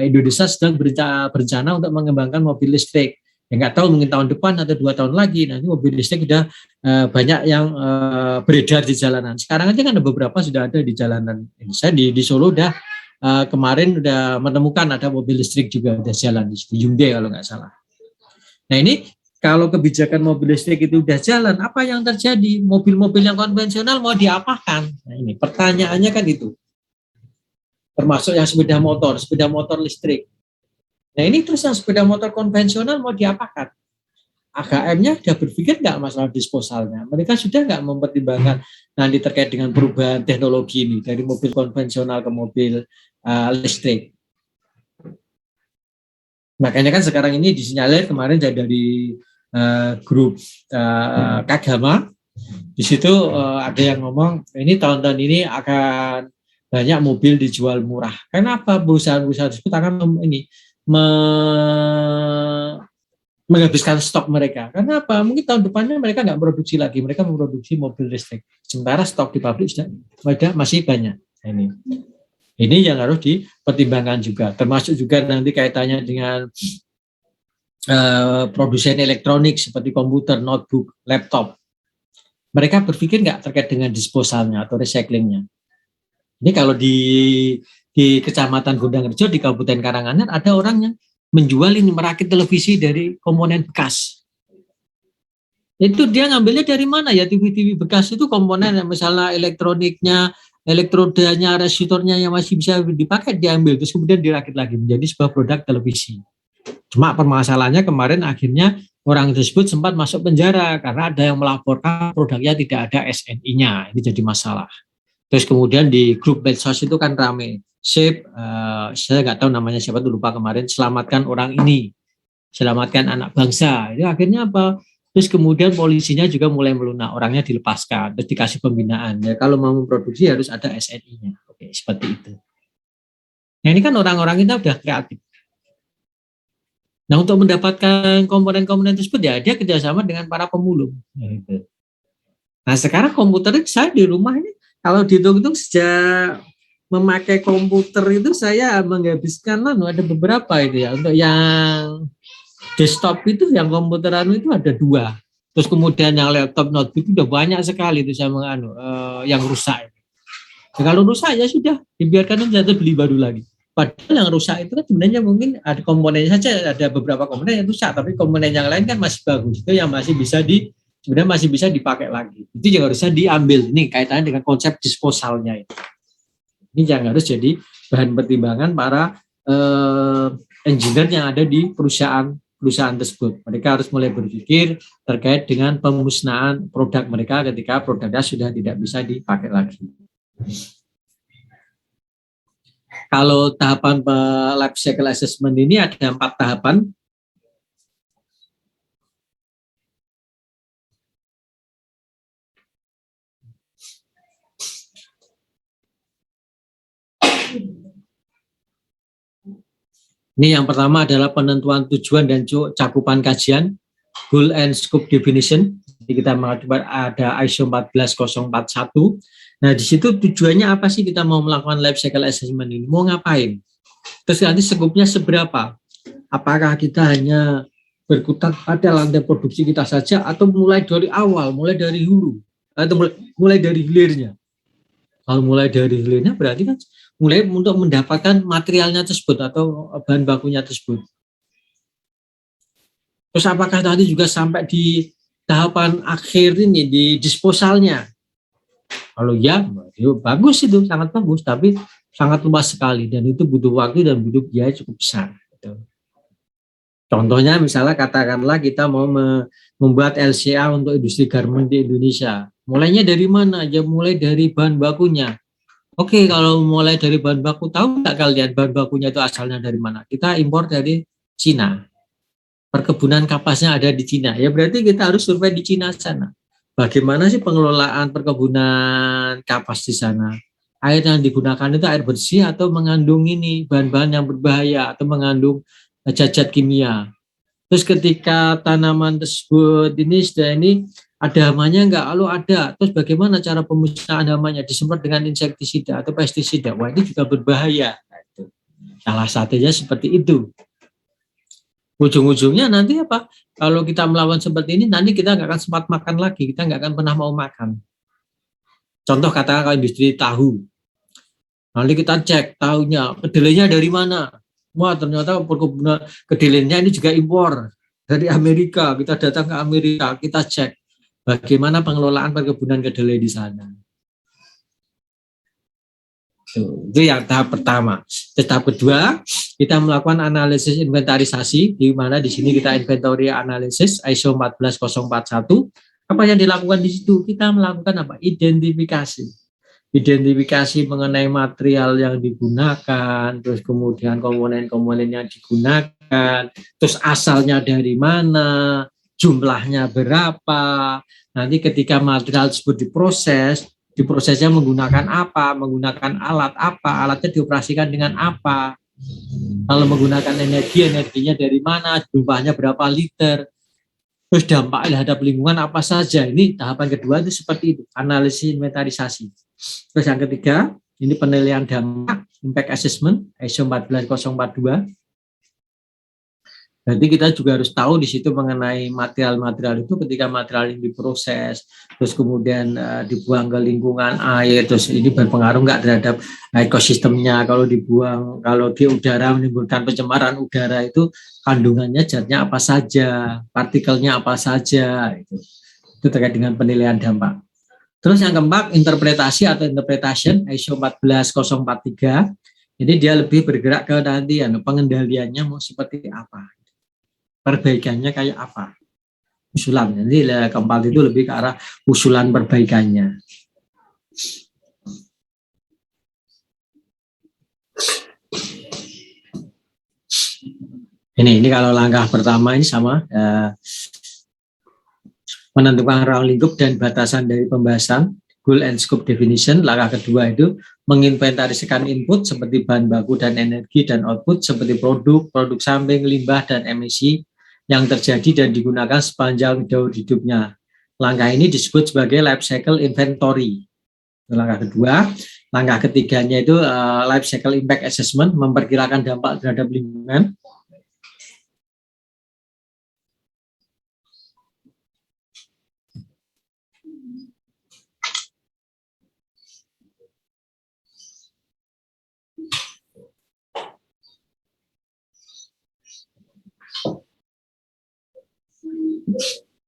Speaker 1: Indonesia sedang berencana untuk mengembangkan mobil listrik. Ya nggak tahu mungkin tahun depan atau 2 tahun lagi nanti mobil listrik sudah banyak yang beredar di jalanan. Sekarang aja kan ada beberapa sudah ada di jalanan. Saya di Solo udah kemarin udah menemukan ada mobil listrik juga udah jalan di Hyundai kalau nggak salah. Nah ini kalau kebijakan mobil listrik itu udah jalan, apa yang terjadi? Mobil-mobil yang konvensional mau diapakan? Nah ini pertanyaannya kan itu. Termasuk yang sepeda motor listrik. Nah ini terus yang sepeda motor konvensional mau diapakan? AGM-nya sudah berpikir nggak masalah disposalnya? Mereka sudah nggak mempertimbangkan nanti terkait dengan perubahan teknologi ini dari mobil konvensional ke mobil listrik. Makanya kan sekarang ini disinyalir kemarin dari grup Kagama, di situ ada yang ngomong ini tahun-tahun ini akan banyak mobil dijual murah. Kenapa perusahaan-perusahaan tersebut akan menghabiskan stok mereka? Karena apa? Mungkin tahun depannya mereka nggak produksi lagi, mereka memproduksi mobil listrik. Sementara stok di pabrik masih banyak. Ini yang harus dipertimbangkan juga. Termasuk juga nanti kaitannya dengan produsen elektronik seperti komputer, notebook, laptop. Mereka berpikir nggak terkait dengan disposalnya atau recyclingnya. Ini kalau di Kecamatan Gondangrejo di Kabupaten Karanganyar ada orang yang menjual ini merakit televisi dari komponen bekas. Itu dia ngambilnya dari mana ya? TV-TV bekas itu komponen misalnya elektroniknya elektrodanya, resistornya yang masih bisa dipakai diambil, terus kemudian dirakit lagi menjadi sebuah produk televisi. Cuma permasalahannya kemarin akhirnya orang tersebut sempat masuk penjara karena ada yang melaporkan produknya tidak ada SNI-nya. Ini jadi masalah. Terus kemudian di grup medsos itu kan rame. Saya nggak tahu namanya siapa tuh, lupa kemarin, selamatkan orang ini, selamatkan anak bangsa. Itu akhirnya apa? Terus kemudian polisinya juga mulai melunak, orangnya dilepaskan, terus dikasih pembinaan. Ya, kalau mau memproduksi harus ada SNI-nya. Oke, seperti itu. Nah ini kan orang-orang kita udah kreatif. Nah untuk mendapatkan komponen-komponen tersebut ya dia kerjasama dengan para pemulung. Nah sekarang komputer saya di rumah ini kalau dihitung-hitung sejak memakai komputer itu saya menghabiskan ada beberapa itu ya, untuk yang desktop itu yang komputeran itu ada 2. Terus kemudian yang laptop notebook itu udah banyak sekali itu saya yang rusak. Nah, kalau rusak ya sudah dibiarkan aja, beli baru lagi. Padahal yang rusak itu kan sebenarnya mungkin ada komponennya saja, ada beberapa komponen yang rusak, tapi komponen yang lain kan masih bagus. Itu yang masih bisa sebenarnya masih bisa dipakai lagi. Itu yang harusnya diambil. Ini kaitannya dengan konsep disposalnya itu. Ini yang harus jadi bahan pertimbangan para engineer yang ada di perusahaan tersebut. Mereka harus mulai berpikir terkait dengan pemusnahan produk mereka ketika produknya sudah tidak bisa dipakai lagi. Kalau tahapan life cycle assessment ini ada 4 tahapan. Ini yang pertama adalah penentuan tujuan dan cakupan kajian, goal and scope definition. Jadi kita mengajukan ada ISO 14041. Nah di situ tujuannya apa sih kita mau melakukan life cycle assessment ini? Mau ngapain? Terus nanti skopnya seberapa? Apakah kita hanya berkutat pada lantai produksi kita saja atau mulai dari awal, mulai dari hulu, atau mulai dari hilirnya? Kalau mulai dari hilirnya berarti kan mulai untuk mendapatkan materialnya tersebut atau bahan bakunya tersebut. Terus apakah tadi juga sampai di tahapan akhir ini, di disposalnya? Kalau ya, bagus itu, sangat bagus, tapi sangat luas sekali dan itu butuh waktu dan butuh biaya cukup besar. Contohnya misalnya katakanlah kita mau membuat LCA untuk industri garment di Indonesia. Mulainya dari mana? Ya mulai dari bahan bakunya. Oke, kalau mulai dari bahan baku, tahu nggak kalian bahan bakunya itu asalnya dari mana? Kita impor dari Cina. Perkebunan kapasnya ada di Cina. Ya berarti kita harus survei di Cina sana. Bagaimana sih pengelolaan perkebunan kapas di sana? Air yang digunakan itu air bersih atau mengandung ini bahan-bahan yang berbahaya atau mengandung zat-zat kimia. Terus ketika tanaman tersebut ini ada hamanya enggak? Kalau ada, terus bagaimana cara pemusnahan hamanya? Disemprot dengan insektisida atau pestisida? Wah, ini juga berbahaya. Salah satunya seperti itu. Ujung-ujungnya nanti apa? Kalau kita melawan seperti ini, nanti kita nggak akan sempat makan lagi. Kita nggak akan pernah mau makan. Contoh katakan kalau industri tahu. Nanti kita cek tahunya, kedelainya dari mana? Wah, ternyata perkebunan kedelainya ini juga impor dari Amerika. Kita datang ke Amerika, kita cek bagaimana pengelolaan perkebunan kedelai di sana. Itu yang tahap pertama. Tahap kedua, kita melakukan analisis inventarisasi, di mana di sini kita inventory analisis ISO 14041. Apa yang dilakukan di situ? Kita melakukan apa? Identifikasi mengenai material yang digunakan, terus kemudian komponen-komponen yang digunakan, terus asalnya dari mana, jumlahnya berapa. Nanti ketika material tersebut diprosesnya menggunakan apa, menggunakan alat apa, alatnya dioperasikan dengan apa. Kalau menggunakan energinya dari mana, jumlahnya berapa liter, terus dampak terhadap lingkungan apa saja. Ini tahapan kedua itu seperti itu, analisis inventarisasi. Terus yang ketiga, ini penilaian dampak, impact assessment, ISO 14042. Berarti kita juga harus tahu di situ mengenai material-material itu ketika material ini diproses, terus kemudian dibuang ke lingkungan air, terus ini berpengaruh nggak terhadap ekosistemnya. Kalau dibuang, kalau di udara menimbulkan pencemaran udara itu kandungannya zatnya apa saja, partikelnya apa saja, itu terkait dengan penilaian dampak. Terus yang keempat, interpretasi atau interpretation ISO 14043. Jadi dia lebih bergerak ke nanti pengendaliannya mau seperti apa, perbaikannya kayak apa, usulan. Jadi keempat itu lebih ke arah usulan perbaikannya. Ini kalau langkah pertama ini sama, menentukan ruang lingkup dan batasan dari pembahasan, goal and scope definition. Langkah kedua itu menginventariskan input seperti bahan baku dan energi, dan output seperti produk samping, limbah, dan emisi yang terjadi dan digunakan sepanjang daur hidupnya. Langkah ini disebut sebagai life cycle inventory. Langkah kedua. Langkah ketiganya itu life cycle impact assessment, memperkirakan dampak terhadap lingkungan.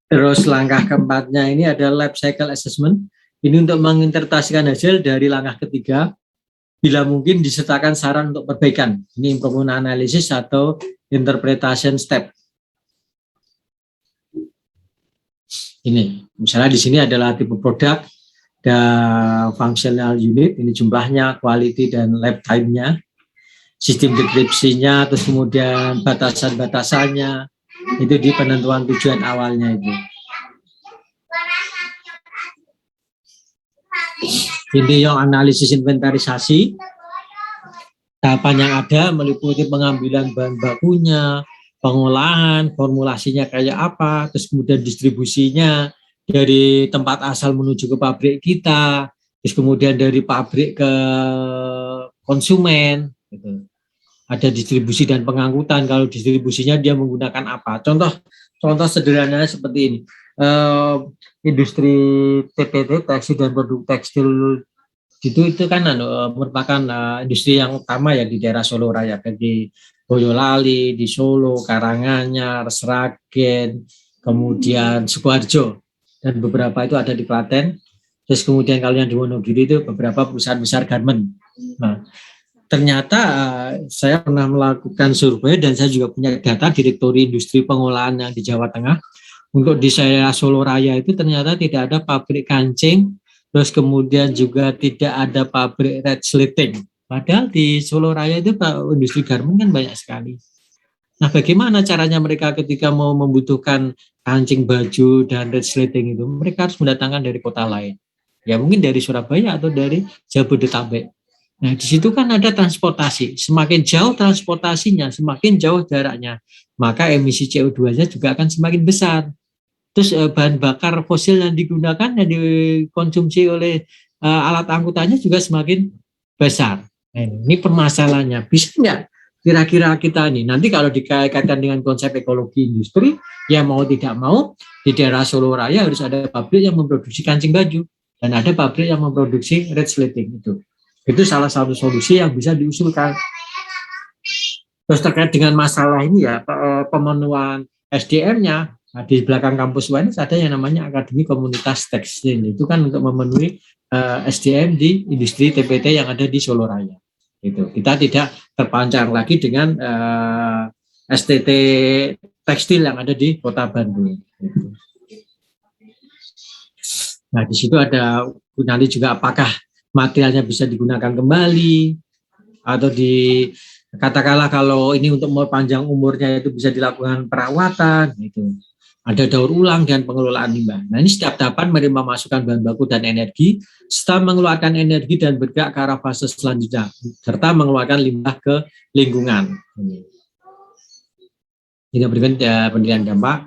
Speaker 1: Terus langkah keempatnya ini adalah life cycle assessment. Ini untuk menginterpretasikan hasil dari langkah ketiga, bila mungkin disertakan saran untuk perbaikan. Ini improvement analysis atau interpretation step. Ini, misalnya di sini adalah tipe produk, dan functional unit, ini jumlahnya, quality dan lab time-nya, sistem deskripsinya, terus kemudian batasan-batasannya, itu di penentuan tujuan awalnya itu. Ini yang analisis inventarisasi. Tahapan yang ada meliputi pengambilan bahan bakunya, pengolahan, formulasinya kayak apa, terus kemudian distribusinya dari tempat asal menuju ke pabrik kita, terus kemudian dari pabrik ke konsumen, gitu. Ada distribusi dan pengangkutan. Kalau distribusinya dia menggunakan apa? Contoh sederhananya seperti ini. Industri TPT, tekstil dan produk tekstil itu kan merupakan industri yang utama ya di daerah Solo Raya, di Boyolali, di Solo, Karanganyar, Sragen, kemudian Sukoharjo, dan beberapa itu ada di Klaten. Terus kemudian kalau yang di Wonogiri itu beberapa perusahaan besar garment. Nah, ternyata saya pernah melakukan survei dan saya juga punya data direktori industri pengolahan yang di Jawa Tengah. Untuk di daerah Solo Raya itu ternyata tidak ada pabrik kancing, terus kemudian juga tidak ada pabrik red slating. Padahal di Solo Raya itu industri garment kan banyak sekali. Nah, bagaimana caranya mereka ketika mau membutuhkan kancing baju dan red slating itu? Mereka harus mendatangkan dari kota lain. Ya mungkin dari Surabaya atau dari Jabodetabek. Nah, di situ kan ada transportasi. Semakin jauh transportasinya, semakin jauh jaraknya, maka emisi CO2-nya juga akan semakin besar. Terus bahan bakar fosil yang digunakan, yang dikonsumsi oleh alat angkutannya juga semakin besar. Nah, ini permasalahannya. Bisa nggak kira-kira kita ini? Nanti kalau dikaitkan dengan konsep ekologi industri, ya mau tidak mau, di daerah Solo Raya harus ada pabrik yang memproduksi kancing baju, dan ada pabrik yang memproduksi red slating itu. Itu salah satu solusi yang bisa diusulkan. Terus terkait dengan masalah ini ya, pemenuhan SDM-nya, nah, di belakang kampus UNS ada yang namanya Akademi Komunitas Tekstil. Itu kan untuk memenuhi SDM di industri TPT yang ada di Solo Raya. Gitu. Kita tidak terpancar lagi dengan STT tekstil yang ada di Kota Bandung. Gitu. Nah, di situ ada nanti juga apakah materialnya bisa digunakan kembali atau katakanlah kalau ini untuk memperpanjang umurnya itu bisa dilakukan perawatan gitu. Ada daur ulang dan pengelolaan limbah. Nah, ini setiap tahapan menerima masukan bahan baku dan energi, serta mengeluarkan energi dan bergerak ke arah fase selanjutnya, serta mengeluarkan limbah ke lingkungan. Ini penilaian dampak.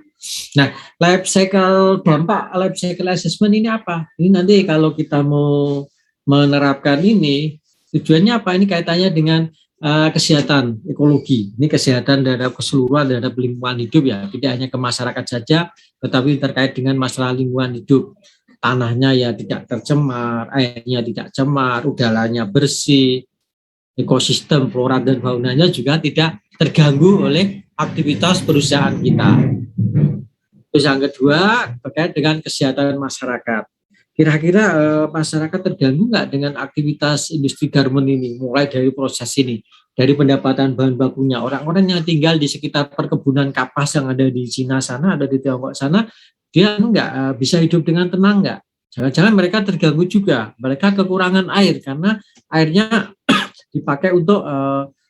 Speaker 1: Nah, life cycle dampak, life cycle assessment ini apa? Ini nanti kalau kita mau menerapkan ini, tujuannya apa? Ini kaitannya dengan kesehatan ekologi. Ini kesehatan terhadap keseluruhan terhadap lingkungan hidup ya, tidak hanya ke masyarakat saja, tetapi terkait dengan masalah lingkungan hidup. Tanahnya ya tidak tercemar, airnya tidak cemar, udaranya bersih, ekosistem flora dan faunanya juga tidak terganggu oleh aktivitas perusahaan kita. Terus yang kedua terkait dengan kesehatan masyarakat. Kira-kira masyarakat terganggu nggak dengan aktivitas industri garmen ini, mulai dari proses ini, dari pendapatan bahan bakunya. Orang-orang yang tinggal di sekitar perkebunan kapas yang ada di Cina sana, ada di Tiongkok sana, dia nggak bisa hidup dengan tenang nggak? Jangan-jangan mereka terganggu juga. Mereka kekurangan air karena airnya dipakai untuk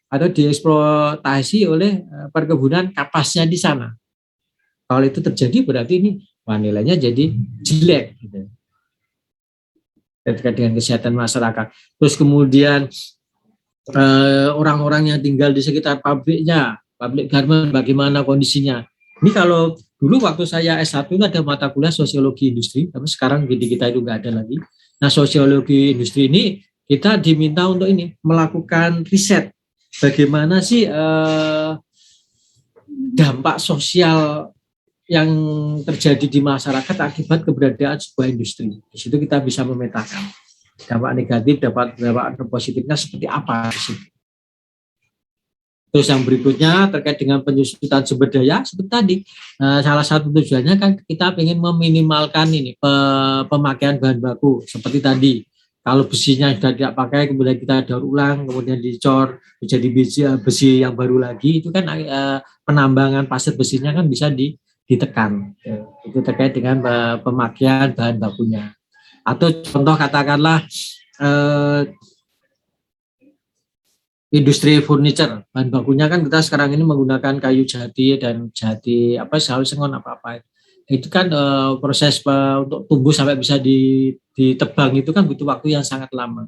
Speaker 1: atau dieksploitasi oleh perkebunan kapasnya di sana. Kalau itu terjadi berarti ini nilainya jadi jelek. Gitu. Terkait dengan kesehatan masyarakat. Terus kemudian orang-orang yang tinggal di sekitar pabriknya, pabrik garmen bagaimana kondisinya. Ini kalau dulu waktu saya S1 itu ada mata kuliah sosiologi industri, tapi sekarang di kita itu nggak ada lagi. Nah, sosiologi industri ini kita diminta untuk ini melakukan riset bagaimana sih dampak sosial yang terjadi di masyarakat akibat keberadaan sebuah industri. Di situ kita bisa memetakan dampak negatif, dampak positifnya seperti apa. Terus yang berikutnya terkait dengan penyusutan sumber daya, seperti tadi, salah satu tujuannya kan kita ingin meminimalkan ini pemakaian bahan baku, seperti tadi. Kalau besinya sudah tidak pakai, kemudian kita daur ulang, kemudian dicor menjadi besi yang baru lagi, itu kan penambangan pasir besinya kan bisa ditekan. Itu terkait dengan pemakaian bahan bakunya. Atau contoh katakanlah industri furniture, bahan bakunya kan kita sekarang ini menggunakan kayu jati dan jati sawi sengon apa itu kan proses untuk tumbuh sampai bisa ditebang itu kan butuh waktu yang sangat lama.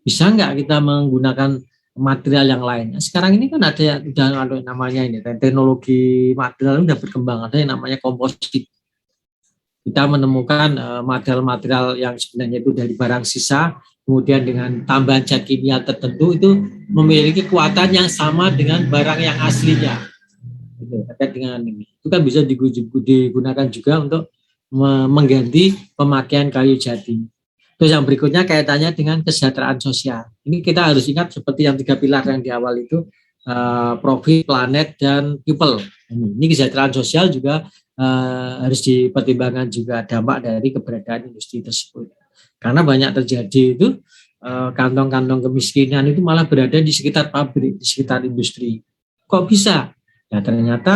Speaker 1: Bisa nggak kita menggunakan material yang lain? Sekarang ini kan ada udah namanya ini teknologi material sudah berkembang, ada yang namanya komposit. Kita menemukan material-material yang sebenarnya itu dari barang sisa, kemudian dengan tambahan zat kimia tertentu itu memiliki kekuatan yang sama dengan barang yang aslinya. Terkait dengan ini, itu kan bisa digunakan juga untuk mengganti pemakaian kayu jati. Terus yang berikutnya kaitannya dengan kesejahteraan sosial. Ini kita harus ingat seperti yang 3 pilar yang di awal itu, profit, planet, dan people. Ini kesejahteraan sosial juga harus dipertimbangkan juga dampak dari keberadaan industri tersebut. Karena banyak terjadi itu kantong-kantong kemiskinan itu malah berada di sekitar pabrik, di sekitar industri. Kok bisa? Ya ternyata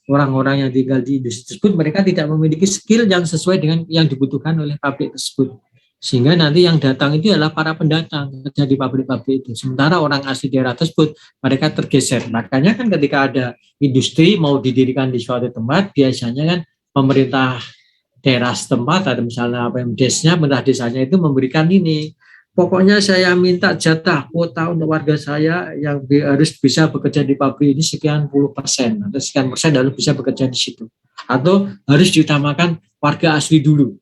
Speaker 1: orang-orang yang tinggal di industri tersebut mereka tidak memiliki skill yang sesuai dengan yang dibutuhkan oleh pabrik tersebut. Sehingga nanti yang datang itu adalah para pendatang kerja di pabrik-pabrik itu. Sementara orang asli daerah tersebut mereka tergeser. Makanya kan ketika ada industri mau didirikan di suatu tempat, biasanya kan pemerintah daerah setempat atau misalnya PMDes-nya, pemerintah desanya itu memberikan ini. Pokoknya saya minta jatah kuota untuk warga saya yang harus bisa bekerja di pabrik ini sekian puluh persen atau sekian persen harus bisa bekerja di situ. Atau harus diutamakan warga asli dulu.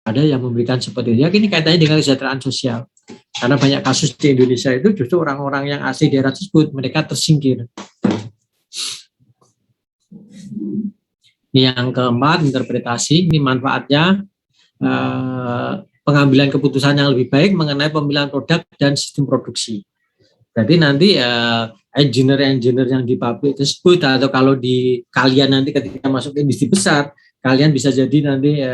Speaker 1: Ada yang memberikan seperti itu. Ya, ini kaitannya dengan kesejahteraan sosial. Karena banyak kasus di Indonesia itu justru orang-orang yang asli daerah tersebut mereka tersingkir. Ini yang keempat, interpretasi. Ini manfaatnya pengambilan keputusan yang lebih baik mengenai pemilihan produk dan sistem produksi. Jadi nanti engineer yang di pabrik tersebut atau kalau di kalian nanti ketika masuk ke industri besar, kalian bisa jadi nanti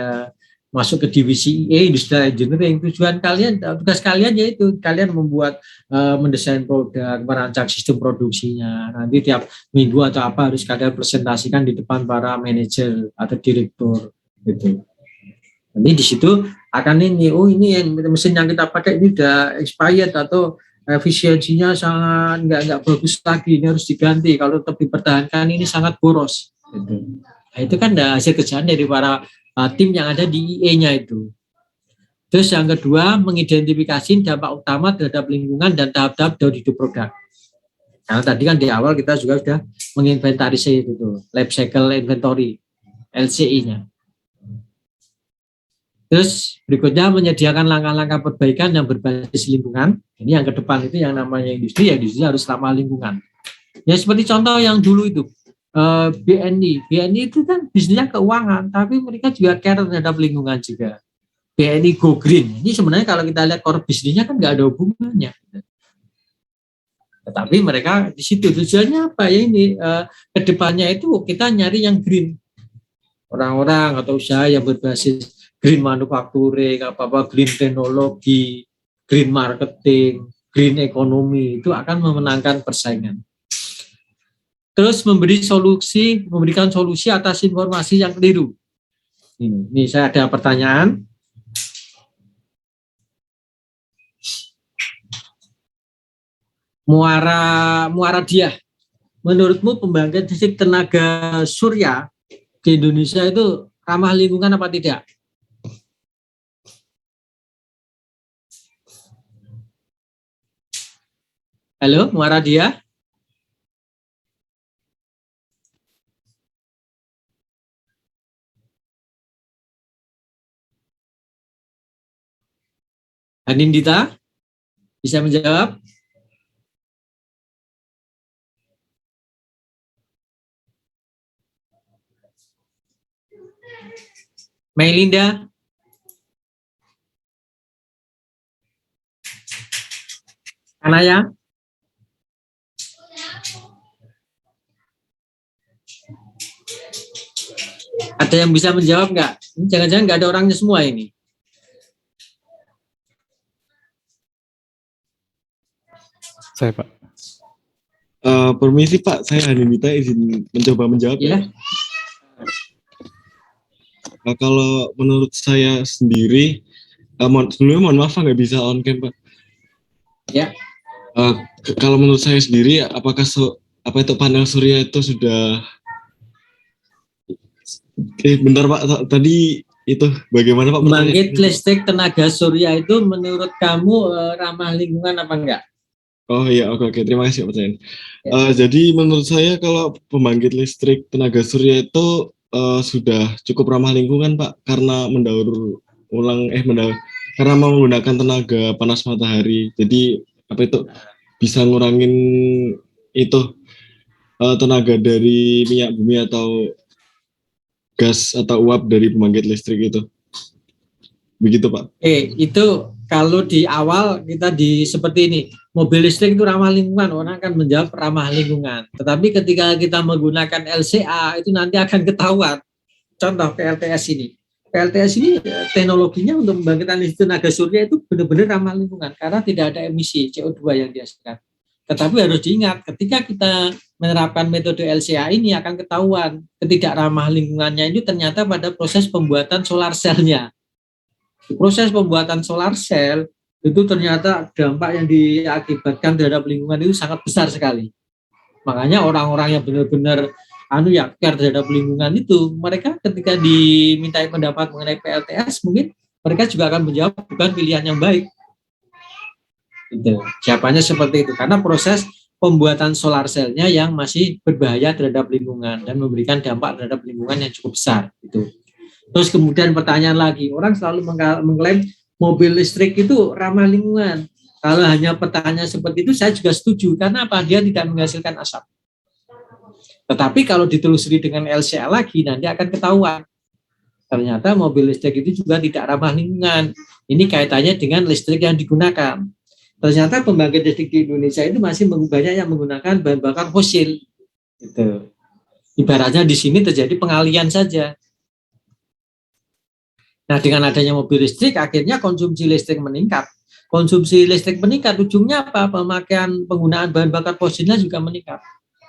Speaker 1: masuk ke divisi industrial engineering. Tujuan kalian, tugas kalian yaitu kalian membuat mendesain produk, merancang sistem produksinya. Nanti tiap minggu atau apa harus kalian presentasikan di depan para manajer atau direktur gitu. Nanti di situ akan ini yang mesin yang kita pakai ini udah expired atau efisiensinya sangat nggak bagus lagi, ini harus diganti. Kalau tetap dipertahankan ini sangat boros. Gitu. Nah, itu kan hasil kerjaan dari para tim yang ada di IE-nya itu. Terus yang kedua, mengidentifikasi dampak utama terhadap lingkungan dan tahap-tahap daur hidup produk. Karena tadi kan di awal kita juga sudah menginventarisasi itu, life cycle inventory, LCI-nya. Terus berikutnya menyediakan langkah-langkah perbaikan yang berbasis lingkungan. Ini yang ke depan itu yang namanya industri, ya industri harus ramah lingkungan. Ya seperti contoh yang dulu itu, BNI itu kan bisnisnya keuangan, tapi mereka juga care terhadap lingkungan juga. BNI Go Green, ini sebenarnya kalau kita lihat core bisnisnya kan nggak ada hubungannya. Tetapi mereka di situ tujuannya apa ya ini, ke depannya itu kita nyari yang green. Orang-orang atau usaha yang berbasis green manufacturing, apa-apa green teknologi, green marketing, green economy, itu akan memenangkan persaingan. Terus memberikan solusi atas informasi yang keliru. Ini saya ada pertanyaan. Muara Diah, menurutmu pembangkit listrik tenaga surya di Indonesia itu ramah lingkungan apa tidak? Halo, Muara Diah? Anindita, bisa menjawab? Mailinda? Anaya? Ada yang bisa menjawab nggak? Jangan-jangan nggak ada orangnya semua ini.
Speaker 2: Saya, Pak.
Speaker 3: Permisi Pak, saya Hanimita izin mencoba menjawab ya. Kalau menurut saya sendiri, sebelumnya mohon maaf nggak bisa on cam Pak.
Speaker 1: Ya.
Speaker 3: Kalau menurut saya sendiri, apakah itu panel surya itu sudah? Bentar Pak, tadi itu bagaimana Pak?
Speaker 1: Pembangkit listrik tenaga surya itu menurut kamu ramah lingkungan apa enggak?
Speaker 3: Oh iya, oke, terima kasih Pak pertanyaan. Jadi menurut saya kalau pembangkit listrik tenaga surya itu sudah cukup ramah lingkungan Pak, karena karena menggunakan tenaga panas matahari. Jadi bisa ngurangin itu tenaga dari minyak bumi atau gas atau uap dari pembangkit listrik itu. Begitu Pak.
Speaker 1: Itu kalau di awal kita seperti ini, mobil listrik itu ramah lingkungan, orang akan menjawab ramah lingkungan. Tetapi ketika kita menggunakan LCA itu nanti akan ketahuan. Contoh PLTS ini. PLTS ini teknologinya untuk membangkitkan listrik tenaga surya itu benar-benar ramah lingkungan karena tidak ada emisi CO2 yang dihasilkan. Tetapi harus diingat, ketika kita menerapkan metode LCA ini akan ketahuan ketidak ramah lingkungannya itu ternyata pada proses pembuatan solar cell-nya. Proses pembuatan solar cell itu ternyata dampak yang diakibatkan terhadap lingkungan itu sangat besar sekali. Makanya orang-orang yang benar-benar care terhadap lingkungan itu, mereka ketika dimintai pendapat mengenai PLTS, mungkin mereka juga akan menjawab bukan pilihan yang baik. Gitu. Jawabannya seperti itu, karena proses pembuatan solar cell-nya yang masih berbahaya terhadap lingkungan dan memberikan dampak terhadap lingkungan yang cukup besar. Gitu. Terus kemudian pertanyaan lagi, orang selalu mengklaim mobil listrik itu ramah lingkungan. Kalau hanya pertanyaan seperti itu, saya juga setuju. Karena apa? Dia tidak menghasilkan asap. Tetapi kalau ditelusuri dengan LCA lagi, nanti akan ketahuan. Ternyata mobil listrik itu juga tidak ramah lingkungan. Ini kaitannya dengan listrik yang digunakan. Ternyata pembangkit listrik di Indonesia itu masih banyak yang menggunakan bahan bakar fosil. Gitu. Ibaratnya di sini terjadi pengalian saja. Nah, dengan adanya mobil listrik, akhirnya konsumsi listrik meningkat. Konsumsi listrik meningkat, ujungnya apa? Pemakaian penggunaan bahan bakar fosilnya juga meningkat.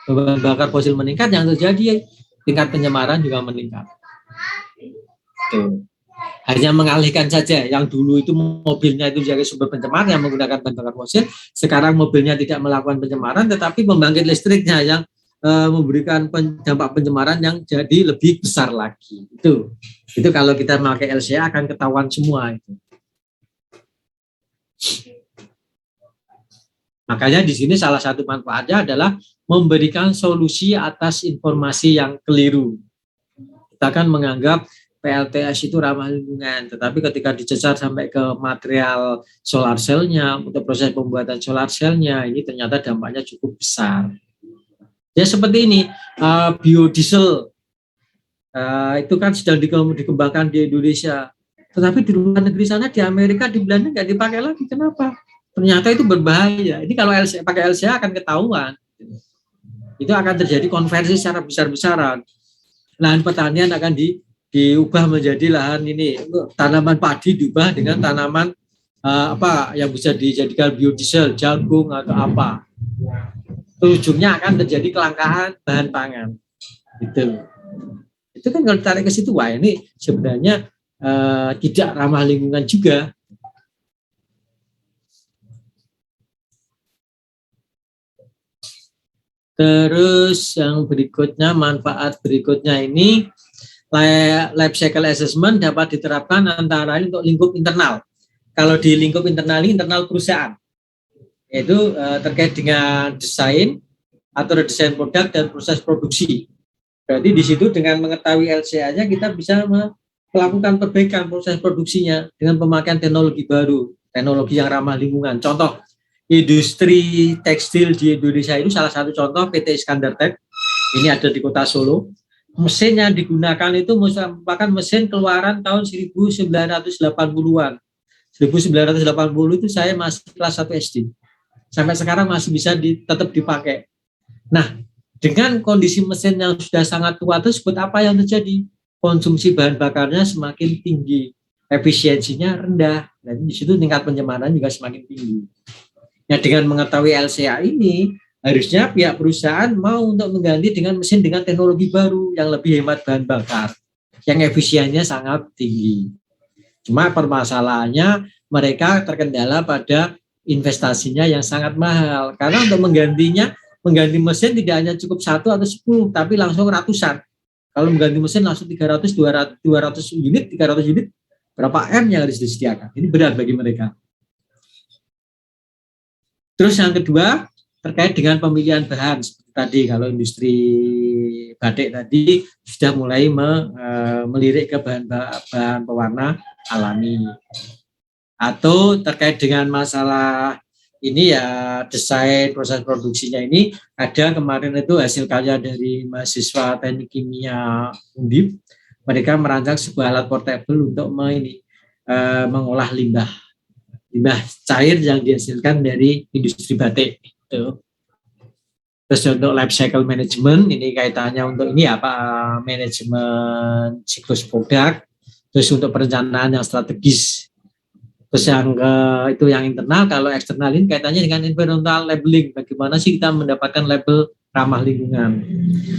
Speaker 1: Bahan bakar fosil meningkat, yang terjadi tingkat pencemaran juga meningkat. Tuh. Hanya mengalihkan saja, yang dulu itu mobilnya itu jadi sumber pencemar yang menggunakan bahan bakar fosil, sekarang mobilnya tidak melakukan pencemaran, tetapi pembangkit listriknya yang memberikan dampak pencemaran yang jadi lebih besar lagi. Itu kalau kita memakai LCA akan ketahuan semua itu. Makanya di sini salah satu manfaatnya adalah memberikan solusi atas informasi yang keliru. Kita akan menganggap PLTS itu ramah lingkungan, tetapi ketika dicecar sampai ke material solar cell-nya, untuk proses pembuatan solar cell-nya, ini ternyata dampaknya cukup besar. Ya seperti ini, biodiesel itu kan sedang dikembangkan di Indonesia, tetapi di luar negeri sana, di Amerika, di Belanda nggak dipakai lagi. Kenapa? Ternyata itu berbahaya. Ini kalau pakai LCA akan ketahuan. Itu akan terjadi konversi secara besar-besaran. Lahan pertanian akan diubah menjadi lahan ini untuk tanaman padi, diubah dengan tanaman apa yang bisa dijadikan biodiesel, jagung atau apa. Ujungnya akan terjadi kelangkaan bahan pangan. Gitu. Itu kan kalau ditarik ke situ, wah ini sebenarnya tidak ramah lingkungan juga. Terus yang berikutnya, manfaat berikutnya ini life cycle assessment dapat diterapkan antara lain untuk lingkup internal. Kalau di lingkup internal ini internal perusahaan, yaitu terkait dengan desain atau desain produk dan proses produksi. Berarti di situ dengan mengetahui LCA-nya kita bisa melakukan perbaikan proses produksinya dengan pemakaian teknologi baru, teknologi yang ramah lingkungan. Contoh, industri tekstil di Indonesia itu salah satu contoh PT Iskandar Tech. Ini ada di Kota Solo. Mesin yang digunakan itu merupakan mesin keluaran tahun 1980-an. 1980 itu saya masih kelas 1 SD. Sampai sekarang masih bisa tetap dipakai. Nah, dengan kondisi mesin yang sudah sangat tua tersebut, apa yang terjadi? Konsumsi bahan bakarnya semakin tinggi, efisiensinya rendah, dan di situ tingkat pencemaran juga semakin tinggi. Nah, dengan mengetahui LCA ini, harusnya pihak perusahaan mau untuk mengganti dengan mesin dengan teknologi baru yang lebih hemat bahan bakar, yang efisiennya sangat tinggi. Cuma permasalahannya mereka terkendala pada investasinya yang sangat mahal. Karena untuk mengganti mesin tidak hanya cukup 1 atau 10, tapi langsung ratusan. Kalau mengganti mesin langsung 300, 200 unit, 300 unit, berapa M yang harus disediakan. Ini berat bagi mereka. Terus yang kedua, terkait dengan pemilihan bahan. Seperti tadi, kalau industri batik tadi sudah mulai melirik ke bahan pewarna alami. Atau terkait dengan masalah ini ya desain proses produksinya ini, ada kemarin itu hasil karya dari mahasiswa teknik kimia Undip. Mereka merancang sebuah alat portable untuk mengolah limbah cair yang dihasilkan dari industri batik itu. Terus untuk life cycle management ini kaitannya untuk ini apa, manajemen siklus produk. Terus untuk perencanaan yang strategis. Terus yang itu yang internal. Kalau eksternal ini kaitannya dengan environmental labeling, bagaimana sih kita mendapatkan label ramah lingkungan.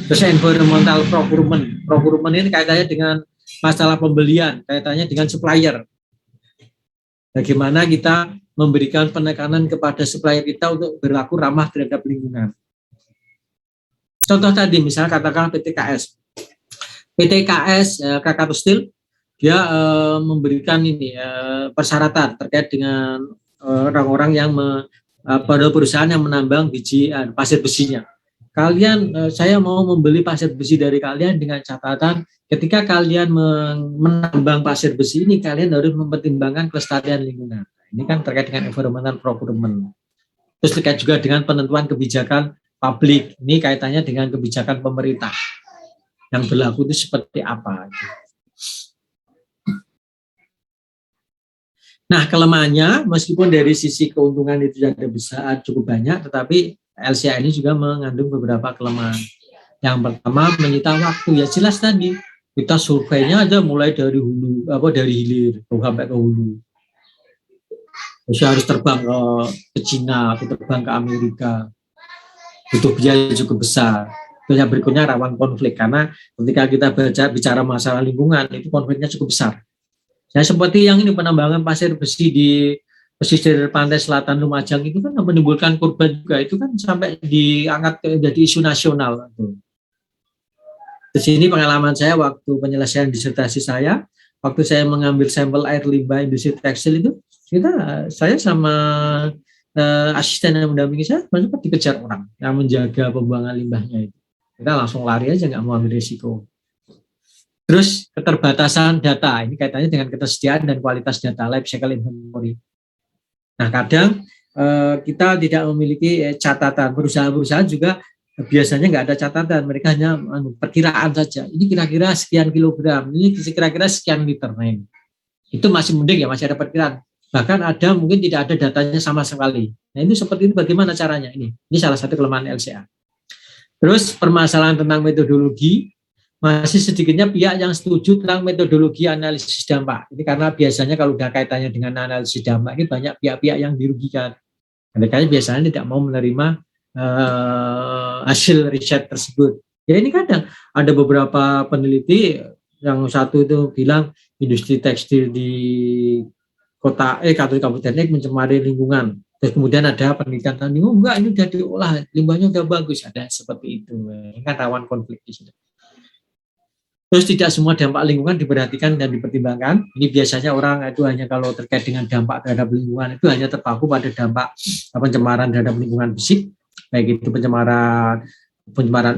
Speaker 1: Terus environmental procurement ini kaitannya dengan masalah pembelian, kaitannya dengan supplier. Bagaimana kita memberikan penekanan kepada supplier kita untuk berlaku ramah terhadap lingkungan. Contoh tadi, misalnya katakan PT KS Krakatau Steel, dia memberikan ini persyaratan terkait dengan orang-orang yang pada perusahaan yang menambang biji pasir besinya. Saya mau membeli pasir besi dari kalian dengan catatan ketika kalian menambang pasir besi ini, kalian harus mempertimbangkan kelestarian lingkungan. Ini kan terkait dengan environmental procurement. Terus terkait juga dengan penentuan kebijakan publik. Ini kaitannya dengan kebijakan pemerintah. Yang berlaku itu seperti apa. Nah, kelemahannya meskipun dari sisi keuntungan itu ada besar, cukup banyak, tetapi LCA ini juga mengandung beberapa kelemahan. Yang pertama, menyita waktu. Ya jelas tadi, kita surveinya aja mulai dari hilir sampai ke hulu. Terus harus terbang ke Cina atau terbang ke Amerika. Butuh biaya cukup besar. Yang berikutnya rawan konflik, karena ketika kita bicara masalah lingkungan, itu konfliknya cukup besar. Ya, seperti yang ini penambangan pasir besi di pesisir pantai selatan Lumajang itu kan menimbulkan korban juga, itu kan sampai diangkat menjadi isu nasional. Di sini pengalaman saya waktu penyelesaian disertasi saya, waktu saya mengambil sampel air limbah industri tekstil itu, saya sama asisten yang mendampingi saya, sempat dikejar orang yang menjaga pembuangan limbahnya itu. Kita langsung lari aja, nggak mau ambil risiko. Terus keterbatasan data, ini kaitannya dengan ketersediaan dan kualitas data life cycle inventory. Nah, kadang kita tidak memiliki catatan. Perusahaan-perusahaan juga biasanya nggak ada catatan, mereka hanya perkiraan saja. Ini kira-kira sekian kilogram, ini kira-kira sekian liter. Nah, itu masih mending ya, masih ada perkiraan. Bahkan ada mungkin tidak ada datanya sama sekali. Nah, itu seperti itu, bagaimana caranya? Ini salah satu kelemahan LCA. Terus permasalahan tentang metodologi. masih sedikitnya pihak yang setuju tentang metodologi analisis dampak. Ini karena biasanya kalau udah kaitannya dengan analisis dampak ini banyak pihak-pihak yang dirugikan. Mereka biasanya tidak mau menerima hasil riset tersebut. Ya ini kadang ada beberapa peneliti yang satu itu bilang industri tekstil di kota kabupaten mencemari lingkungan. Terus kemudian ada penelitian tadi, enggak ini udah diolah, limbahnya udah bagus, ada seperti itu. Ini kan rawan konflik di situ. Terus tidak semua dampak lingkungan diperhatikan dan dipertimbangkan. Ini biasanya orang itu hanya kalau terkait dengan dampak terhadap lingkungan itu hanya terpaku pada dampak pencemaran terhadap lingkungan fisik, baik itu pencemaran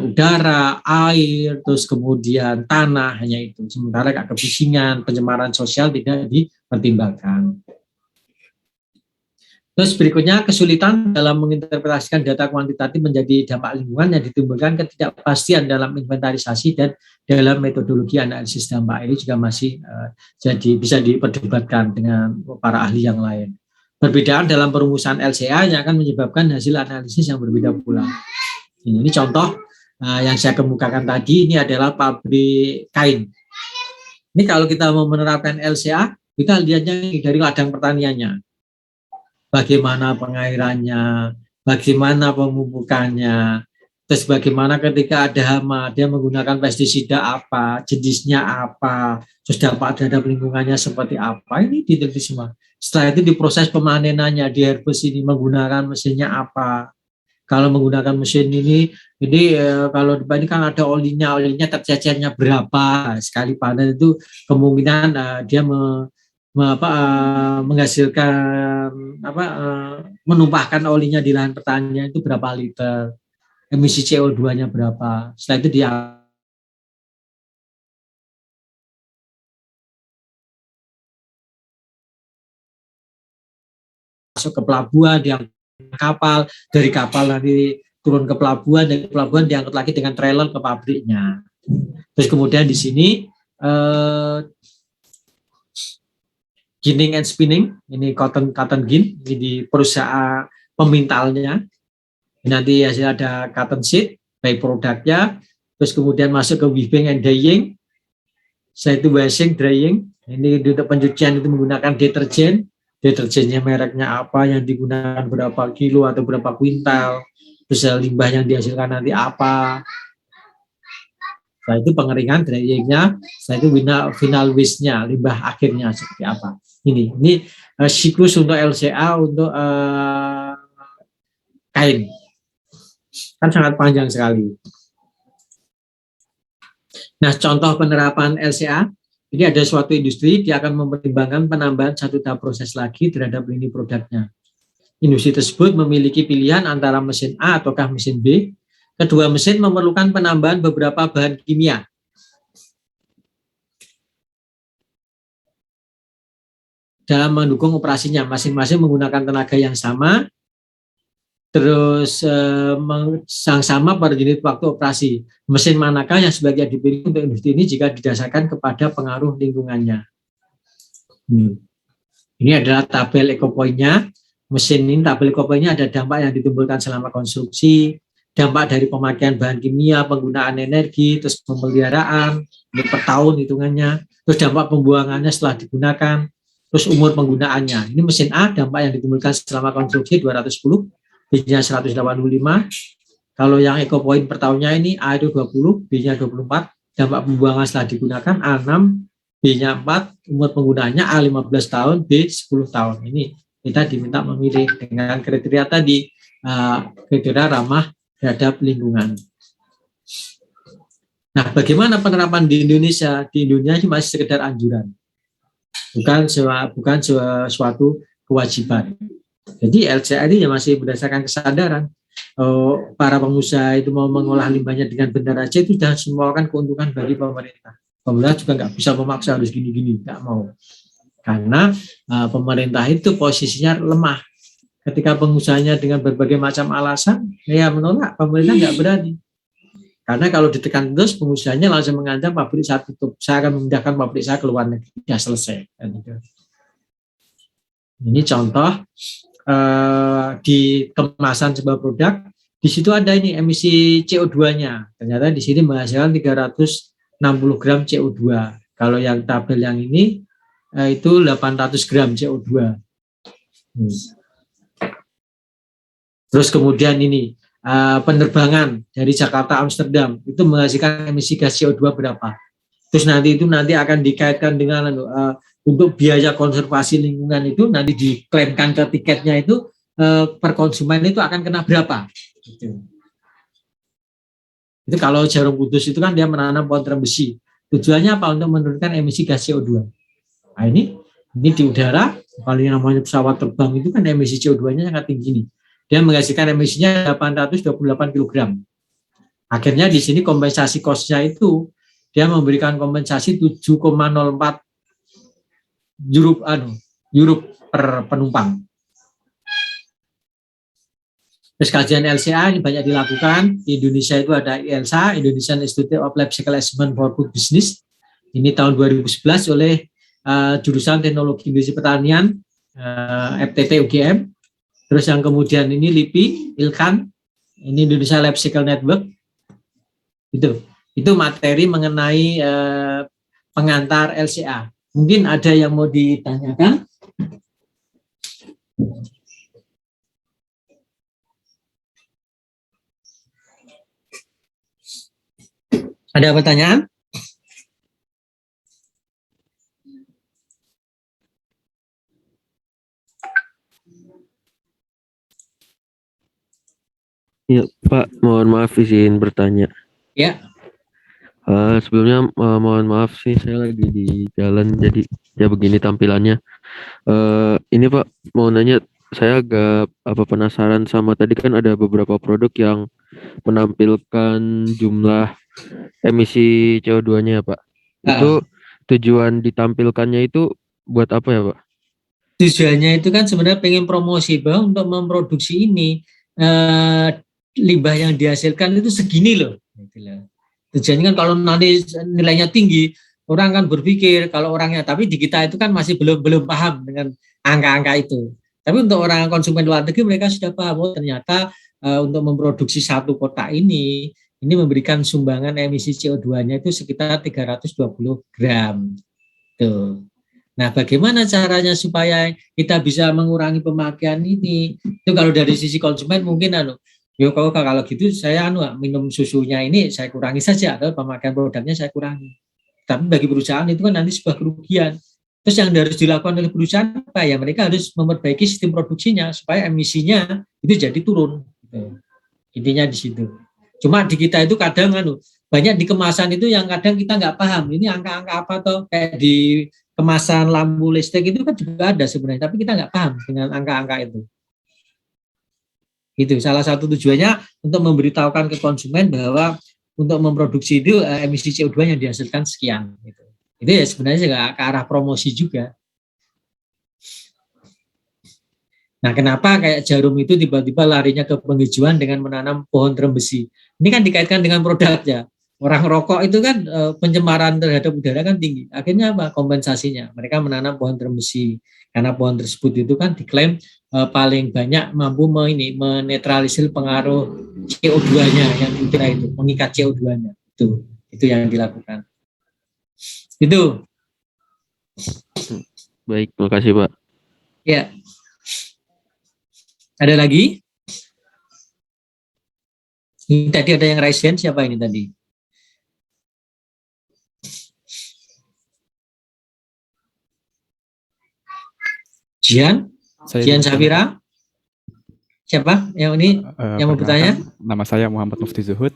Speaker 1: udara, air, terus kemudian tanah, hanya itu. Sementara kebisingan, pencemaran sosial tidak dipertimbangkan. Terus berikutnya kesulitan dalam menginterpretasikan data kuantitatif menjadi dampak lingkungan yang ditimbulkan ketidakpastian dalam inventarisasi dan dalam metodologi analisis dampak. Ini juga masih jadi bisa diperdebatkan dengan para ahli yang lain. Perbedaan dalam perumusan LCA yang akan menyebabkan hasil analisis yang berbeda pula. Ini contoh yang saya kemukakan tadi, ini adalah pabrik kain. Ini kalau kita mau menerapkan LCA, kita lihatnya dari ladang pertaniannya. Bagaimana pengairannya, bagaimana pemupukannya, terus bagaimana ketika ada hama, dia menggunakan pestisida apa, jenisnya apa, terus dampak terhadap lingkungannya seperti apa, ini diteliti semua. Setelah itu diproses pemanenannya, di herbes ini menggunakan mesinnya apa. Kalau menggunakan mesin ini kalau ini kan ada olinya tercecernya berapa, sekali panen itu kemungkinan dia menghasilkan menumpahkan olinya di lahan pertanian itu berapa liter, emisi CO2-nya berapa. Setelah itu dia masuk ke pelabuhan, dia kapal, dari kapal nanti turun ke pelabuhan, dari pelabuhan diangkut lagi dengan trailer ke pabriknya. Terus kemudian di sini ginning and spinning, ini cotton gin, ini di perusahaan pemintalnya. Nanti hasil ada cotton seed, baik produknya, terus kemudian masuk ke weaving and dyeing, setelah itu washing, drying. Ini untuk pencucian itu menggunakan deterjennya mereknya apa, yang digunakan berapa kilo atau berapa kuintal, terus limbah yang dihasilkan nanti apa. Setelah itu pengeringan, dryingnya, setelah itu final waste-nya, limbah akhirnya seperti apa. Ini siklus untuk LCA untuk kain. Kan sangat panjang sekali. Nah, contoh penerapan LCA, ini ada suatu industri, dia akan mempertimbangkan penambahan satu tahap proses lagi terhadap lini produknya. Industri tersebut memiliki pilihan antara mesin A ataukah mesin B. Kedua mesin memerlukan penambahan beberapa bahan kimia. Dalam mendukung operasinya, masing-masing menggunakan tenaga yang sama, terus sama pada unit waktu operasi. Mesin manakah yang sebaiknya dipilih untuk industri ini jika didasarkan kepada pengaruh lingkungannya. Ini adalah tabel eco-point-nya. Mesin ini, tabel eco-point-nya ada dampak yang ditimbulkan selama konstruksi, dampak dari pemakaian bahan kimia, penggunaan energi, terus pemeliharaan, ini per tahun hitungannya, terus dampak pembuangannya setelah digunakan, terus umur penggunaannya. Ini mesin A, dampak yang ditimbulkan selama konstruksi 210, B-nya 185. Kalau yang eco-point per tahunnya ini A itu 20, B-nya 24, dampak pembuangan setelah digunakan A6, B-nya 4, umur penggunaannya A 15 tahun, B 10 tahun. Ini kita diminta memilih dengan kriteria tadi, kriteria ramah terhadap lingkungan. Nah, bagaimana penerapan di Indonesia? Di Indonesia masih sekedar anjuran, bukan suatu kewajiban. Jadi LCA ini masih berdasarkan kesadaran. Para pengusaha itu mau mengolah limbahnya dengan benar aja itu sudah semua kan keuntungan bagi pemerintah. Pemerintah juga nggak bisa memaksa harus gini-gini, nggak mau. Karena pemerintah itu posisinya lemah. Ketika pengusahanya dengan berbagai macam alasan, ya menolak, pemerintah nggak berani. Karena kalau ditekan terus, pengusahanya langsung mengancam pabrik saya tutup, saya akan memindahkan pabrik saya ke luar negeri, sudah selesai. Ini contoh di kemasan sebuah produk, di situ ada ini emisi CO2-nya. Ternyata di sini menghasilkan 350 60 gram CO2. Kalau yang tabel yang ini itu 800 gram CO2. Terus kemudian ini penerbangan dari Jakarta Amsterdam itu menghasilkan emisi gas CO2 berapa. Terus nanti akan dikaitkan dengan untuk biaya konservasi lingkungan itu nanti diklaimkan ke tiketnya itu per konsumen itu akan kena berapa. Itu kalau Jarum Kudus itu kan dia menanam pohon terumbu besi. Tujuannya apa? Untuk menurunkan emisi gas CO2. Nah ini di udara, kalau yang namanya pesawat terbang itu kan emisi CO2-nya sangat tinggi nih. Dia menghasilkan emisinya 828 kg. Akhirnya di sini kompensasi cost-nya itu dia memberikan kompensasi 7,04 euro per penumpang. Terus kajian LCA ini banyak dilakukan. Di Indonesia itu ada ILSA, Indonesian Institute of Life Cycle Assessment for Food Business. Ini tahun 2011 oleh jurusan Teknologi Industri Pertanian, FTT UGM. Terus yang kemudian ini LIPI, ILKAN, ini Indonesia Life Cycle Network. Itu materi mengenai pengantar LCA. Mungkin ada yang mau ditanyakan? Ada pertanyaan?
Speaker 4: Ya, Pak, mohon maaf izin bertanya.
Speaker 1: Ya.
Speaker 4: Sebelumnya mohon maaf sih, saya lagi di jalan jadi ya begini tampilannya. Ini Pak, mau nanya, saya agak penasaran sama tadi kan ada beberapa produk yang menampilkan jumlah emisi CO2-nya ya Pak. Itu tujuan ditampilkannya itu buat apa ya Pak?
Speaker 1: Tujuannya itu kan sebenarnya pengen promosi bahwa untuk memproduksi ini limbah yang dihasilkan itu segini loh. Tujuannya kan kalau nanti nilainya tinggi, orang kan berpikir kalau orangnya, tapi di kita itu kan masih belum paham dengan angka-angka itu. Tapi untuk orang konsumen luar negeri mereka sudah paham, oh ternyata untuk memproduksi satu kotak ini memberikan sumbangan emisi CO2-nya itu sekitar 320 gram. Tuh. Nah, bagaimana caranya supaya kita bisa mengurangi pemakaian ini? Itu kalau dari sisi konsumen mungkin kalau gitu saya minum susunya ini saya kurangi saja atau pemakaian produknya saya kurangi. Tapi bagi perusahaan itu kan nanti sebuah kerugian. Terus yang harus dilakukan oleh perusahaan apa ya? Mereka harus memperbaiki sistem produksinya supaya emisinya itu jadi turun. Intinya di situ. Cuma di kita itu kadang banyak di kemasan itu yang kadang kita nggak paham. Ini angka-angka apa toh, kayak di kemasan lampu listrik itu kan juga ada sebenarnya, tapi kita nggak paham dengan angka-angka itu. Itu salah satu tujuannya untuk memberitahukan ke konsumen bahwa untuk memproduksi itu emisi CO2 yang dihasilkan sekian. Itu ya sebenarnya juga ke arah promosi juga. Nah, kenapa kayak Jarum itu tiba-tiba larinya ke penghijauan dengan menanam pohon terumbu besi? Ini kan dikaitkan dengan produknya. Orang rokok itu kan pencemaran terhadap udara kan tinggi. Akhirnya apa? Kompensasinya. Mereka menanam pohon terumbu besi. Karena pohon tersebut itu kan diklaim paling banyak mampu menetralisir pengaruh CO2-nya yang udara itu, mengikat CO2-nya. Itu yang dilakukan. Itu.
Speaker 4: Baik, terima kasih Pak.
Speaker 1: Ya. Ada lagi? Ini tadi ada yang raise hand, siapa ini tadi? Jian Safira? Siapa yang ini yang mau bertanya?
Speaker 2: Nama saya Muhammad Mufti Zuhud.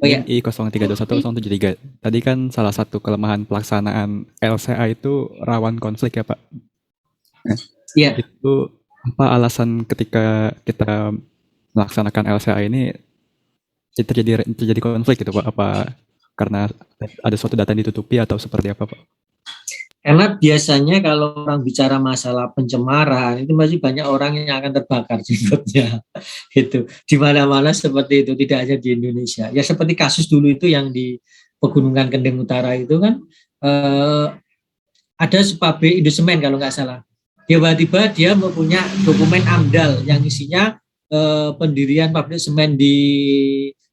Speaker 2: I 03210773. Tadi kan salah satu kelemahan pelaksanaan LCA itu rawan konflik ya Pak.
Speaker 1: Iya.
Speaker 2: Itu apa alasan ketika kita melaksanakan LCA ini terjadi konflik gitu Pak? Apa karena ada suatu data yang ditutupi atau seperti apa Pak?
Speaker 1: Karena biasanya kalau orang bicara masalah pencemaran itu masih banyak orang yang akan terbakar jenggotnya. Itu di mana-mana seperti itu, tidak hanya di Indonesia. Ya seperti kasus dulu itu yang di Pegunungan Kendeng Utara itu kan ada pabrik Indosemen kalau nggak salah. Tiba-tiba dia mempunyai dokumen AMDAL yang isinya pendirian pabrik semen di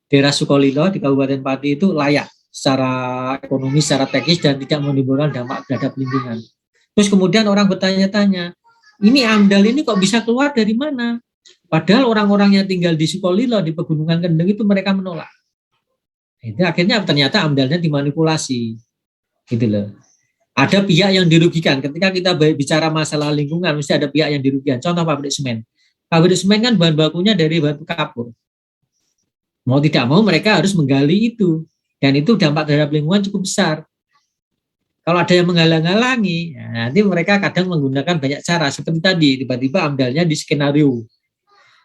Speaker 1: daerah Sukolilo di Kabupaten Pati itu layak secara ekonomi, secara teknis, dan tidak menimbulkan dampak terhadap lingkungan. Terus kemudian orang bertanya-tanya, ini AMDAL ini kok bisa keluar dari mana? Padahal orang-orang yang tinggal di Sukolilo, di Pegunungan Kendeng itu mereka menolak. Itu akhirnya ternyata AMDAL-nya dimanipulasi. Gitu loh. Ada pihak yang dirugikan. Ketika kita bicara masalah lingkungan, mesti ada pihak yang dirugikan. Contoh pabrik semen. Pabrik semen kan bahan bakunya dari batu kapur. Mau tidak mau mereka harus menggali itu. Dan itu dampak terhadap lingkungan cukup besar. Kalau ada yang menghalang-halangi, ya nanti mereka kadang menggunakan banyak cara. Seperti tadi, tiba-tiba AMDAL-nya di skenario.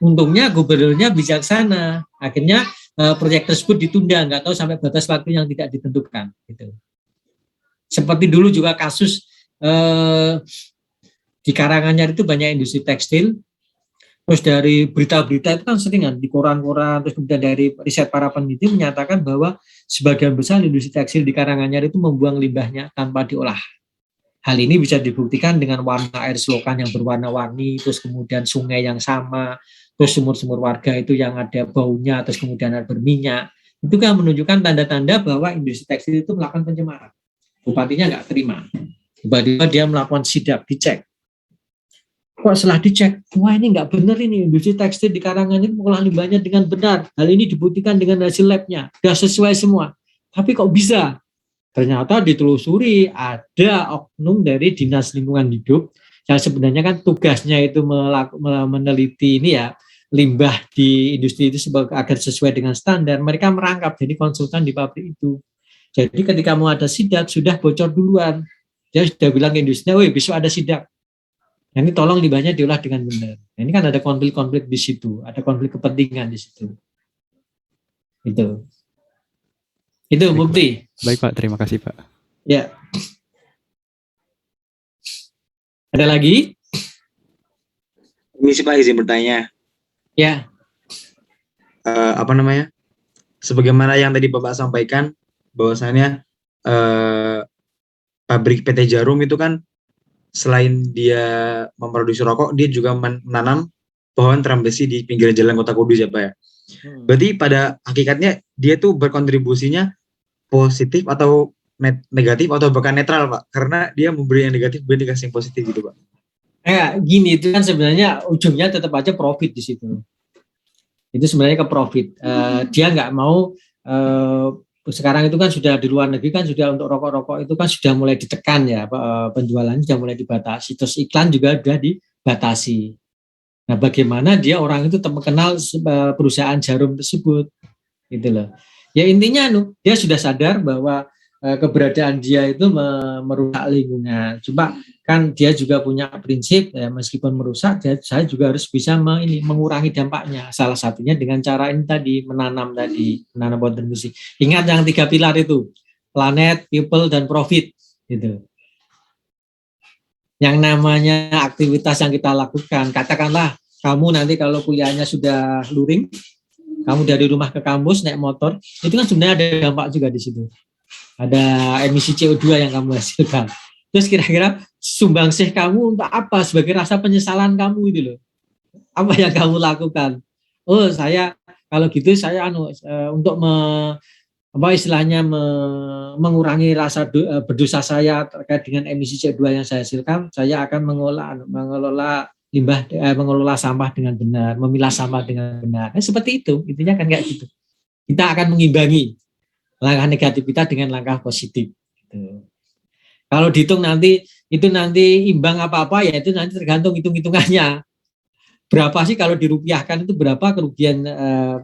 Speaker 1: Untungnya gubernurnya bijaksana. Akhirnya proyek tersebut ditunda, nggak tahu sampai batas waktu yang tidak ditentukan. Gitu. Seperti dulu juga kasus di Karanganyar itu banyak industri tekstil. Terus dari berita-berita itu kan seringan di koran-koran, terus kemudian dari riset para peneliti menyatakan bahwa sebagian besar industri tekstil di Karanganyar itu membuang limbahnya tanpa diolah. Hal ini bisa dibuktikan dengan warna air selokan yang berwarna-warni, terus kemudian sungai yang sama, terus sumur-sumur warga itu yang ada baunya, terus kemudian ada berminyak. Itu kan menunjukkan tanda-tanda bahwa industri tekstil itu melakukan pencemaran. Bupatinya nggak terima. Tiba-tiba dia melakukan sidak, dicek. Kok setelah dicek, wah ini nggak benar ini, industri tekstil di Karanganyar ini mengolah limbahnya dengan benar. Hal ini dibuktikan dengan hasil labnya, sudah sesuai semua. Tapi kok bisa? Ternyata ditelusuri ada oknum dari Dinas Lingkungan Hidup yang sebenarnya kan tugasnya itu meneliti ini ya, limbah di industri itu agar sesuai dengan standar. Mereka merangkap jadi konsultan di pabrik itu. Jadi ketika mau ada sidak sudah bocor duluan. Dia sudah bilang ke industri, woi besok ada sidak. Nah, ini tolong limbahnya diolah dengan benar. Nah, ini kan ada konflik-konflik di situ, ada konflik kepentingan di situ. Itu
Speaker 2: Baik,
Speaker 1: bukti.
Speaker 2: Baik Pak, terima kasih Pak.
Speaker 1: Ya. Ada lagi?
Speaker 5: Misi Pak, izin bertanya.
Speaker 1: Ya.
Speaker 5: Apa namanya? Sebagaimana yang tadi Bapak sampaikan, bahwasannya pabrik PT Jarum itu kan selain dia memproduksi rokok, dia juga menanam pohon teram besi di pinggir jalan Kota Kudus ya Pak ya. Berarti pada hakikatnya dia tuh berkontribusinya positif atau negatif atau bahkan netral Pak, karena dia memberi yang negatif, beri dikasih yang positif gitu Pak.
Speaker 1: Gini, itu kan sebenarnya ujungnya tetap aja profit di situ. Itu sebenarnya ke profit. Dia nggak mau sekarang itu kan sudah di luar negeri kan sudah untuk rokok-rokok itu kan sudah mulai ditekan ya, penjualannya sudah mulai dibatasi, terus iklan juga sudah dibatasi. Nah, bagaimana dia orang itu terkenal perusahaan jarum tersebut, gitu loh. Ya intinya dia sudah sadar bahwa keberadaan dia itu merusak lingkungan. Cuma kan dia juga punya prinsip ya, meskipun merusak, saya juga harus bisa mengurangi dampaknya. Salah satunya dengan cara ini tadi, menanam pohon termesi. Ingat yang 3 pilar itu, planet, people, dan profit. Gitu. Yang namanya aktivitas yang kita lakukan, katakanlah kamu nanti kalau kuliahnya sudah luring, kamu dari rumah ke kampus naik motor, itu kan sebenarnya ada dampak juga di situ. Ada emisi CO2 yang kamu hasilkan. Terus kira-kira sumbangsih kamu untuk apa sebagai rasa penyesalan kamu itu loh. Apa yang kamu lakukan? Oh, saya kalau gitu saya untuk mengurangi rasa berdosa saya terkait dengan emisi CO2 yang saya hasilkan, saya akan mengelola sampah dengan benar, memilah sampah dengan benar. Nah, seperti itu, intinya kan kayak gitu. Kita akan mengimbangi langkah negatif kita dengan langkah positif. Gitu. Kalau dihitung nanti imbang apa-apa ya itu nanti tergantung hitung-hitungannya. Berapa sih kalau dirupiahkan itu berapa kerugian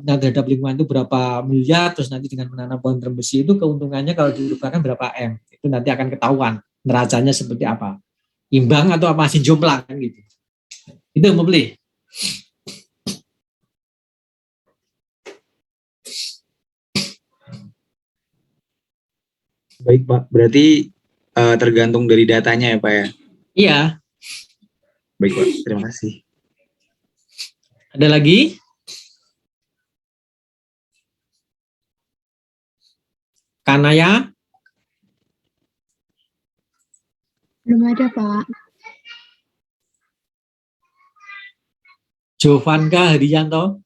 Speaker 1: terhadap lingkungan itu berapa miliar, terus nanti dengan menanam pohon termesi itu keuntungannya kalau dirupiahkan berapa M. Itu nanti akan ketahuan neracanya seperti apa. Imbang atau masih jomplang kan gitu. Itu membeli.
Speaker 5: Baik Pak, berarti tergantung dari datanya ya Pak ya?
Speaker 1: Iya.
Speaker 5: Baik Pak, terima kasih.
Speaker 1: Ada lagi? Kanaya?
Speaker 6: Belum ada, Pak.
Speaker 1: Jovanka Herianto?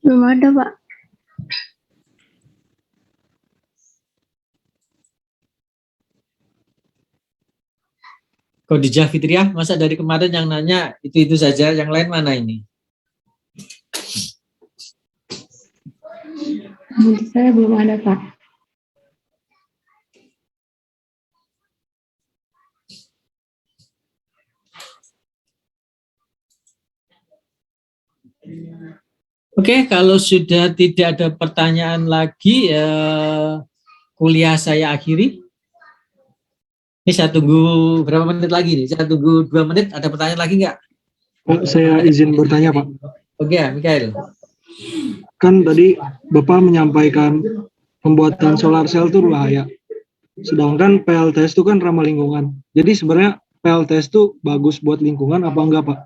Speaker 6: Belum ada, Pak.
Speaker 1: Khadijah Fitriah, masa dari kemarin yang nanya itu saja, yang lain mana ini?
Speaker 6: Menurut saya belum ada, Pak.
Speaker 1: Oke, kalau sudah tidak ada pertanyaan lagi, kuliah saya akhiri. Ini saya tunggu berapa menit lagi nih? Saya tunggu 2 menit. Ada pertanyaan lagi nggak?
Speaker 7: Pak, saya izin bertanya, Pak.
Speaker 1: Oke, Mikael.
Speaker 7: Kan tadi Bapak menyampaikan pembuatan solar cell itu bahaya. Sedangkan PLTS itu kan ramah lingkungan. Jadi sebenarnya PLTS itu bagus buat lingkungan apa enggak, Pak?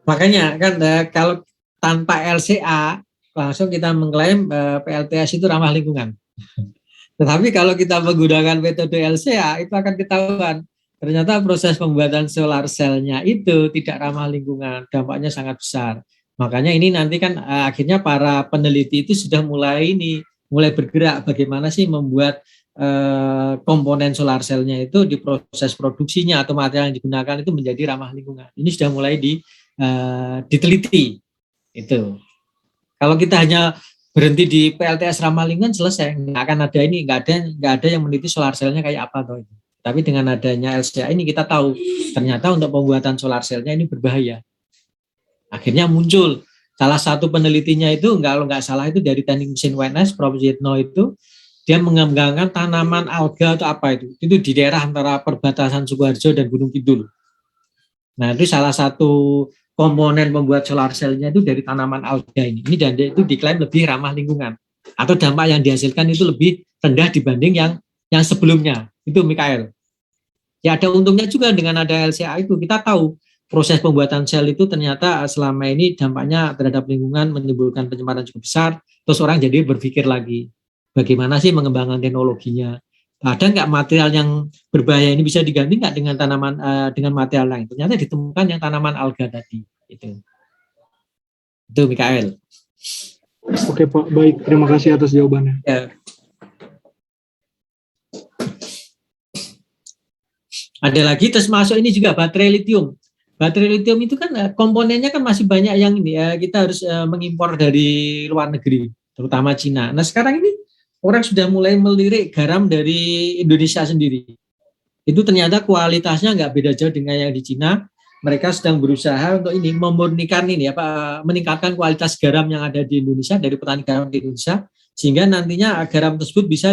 Speaker 1: Makanya kan kalau tanpa LCA langsung kita mengklaim PLTS itu ramah lingkungan. Tetapi kalau kita menggunakan metode LCA itu akan ketahuan ternyata proses pembuatan solar cell-nya itu tidak ramah lingkungan, dampaknya sangat besar. Makanya ini nanti kan akhirnya para peneliti itu sudah mulai bergerak bagaimana sih membuat komponen solar cell-nya itu di proses produksinya atau material yang digunakan itu menjadi ramah lingkungan. Ini sudah mulai diteliti itu. Kalau kita hanya berhenti di PLTS ramah lingkungan selesai, nggak akan ada ini, nggak ada yang meneliti solar cell-nya kayak apa toh itu. Tapi dengan adanya LCA ini kita tahu ternyata untuk pembuatan solar cell-nya ini berbahaya. Akhirnya muncul salah satu penelitinya itu kalau nggak salah itu dari Teknik Mesin UNS, Prof. Yitno itu dia mengembangkan tanaman alga atau apa itu di daerah antara perbatasan Sukoharjo dan Gunung Kidul. Nah itu salah satu komponen pembuat solar cell-nya itu dari tanaman alga ini. Ini dan itu diklaim lebih ramah lingkungan atau dampak yang dihasilkan itu lebih rendah dibanding yang sebelumnya. Itu Mikael. Ya ada untungnya juga dengan ada LCA itu. Kita tahu proses pembuatan sel itu ternyata selama ini dampaknya terhadap lingkungan menimbulkan pencemaran cukup besar. Terus orang jadi berpikir lagi bagaimana sih mengembangkan teknologinya. Ada nggak material yang berbahaya ini bisa diganti nggak dengan tanaman dengan material lain? Ternyata ditemukan yang tanaman alga tadi. Itu Mikael.
Speaker 7: Oke, Pak. Baik, terima kasih atas jawabannya.
Speaker 1: Ya. Ada lagi terus masuk ini juga baterai lithium. Baterai lithium itu kan komponennya kan masih banyak yang ini ya, kita harus mengimpor dari luar negeri, terutama Cina. Nah sekarang ini orang sudah mulai melirik garam dari Indonesia sendiri. Itu ternyata kualitasnya nggak beda jauh dengan yang di Cina. Mereka sedang berusaha untuk ini memurnikan ini meningkatkan kualitas garam yang ada di Indonesia dari petani garam di Indonesia sehingga nantinya garam tersebut bisa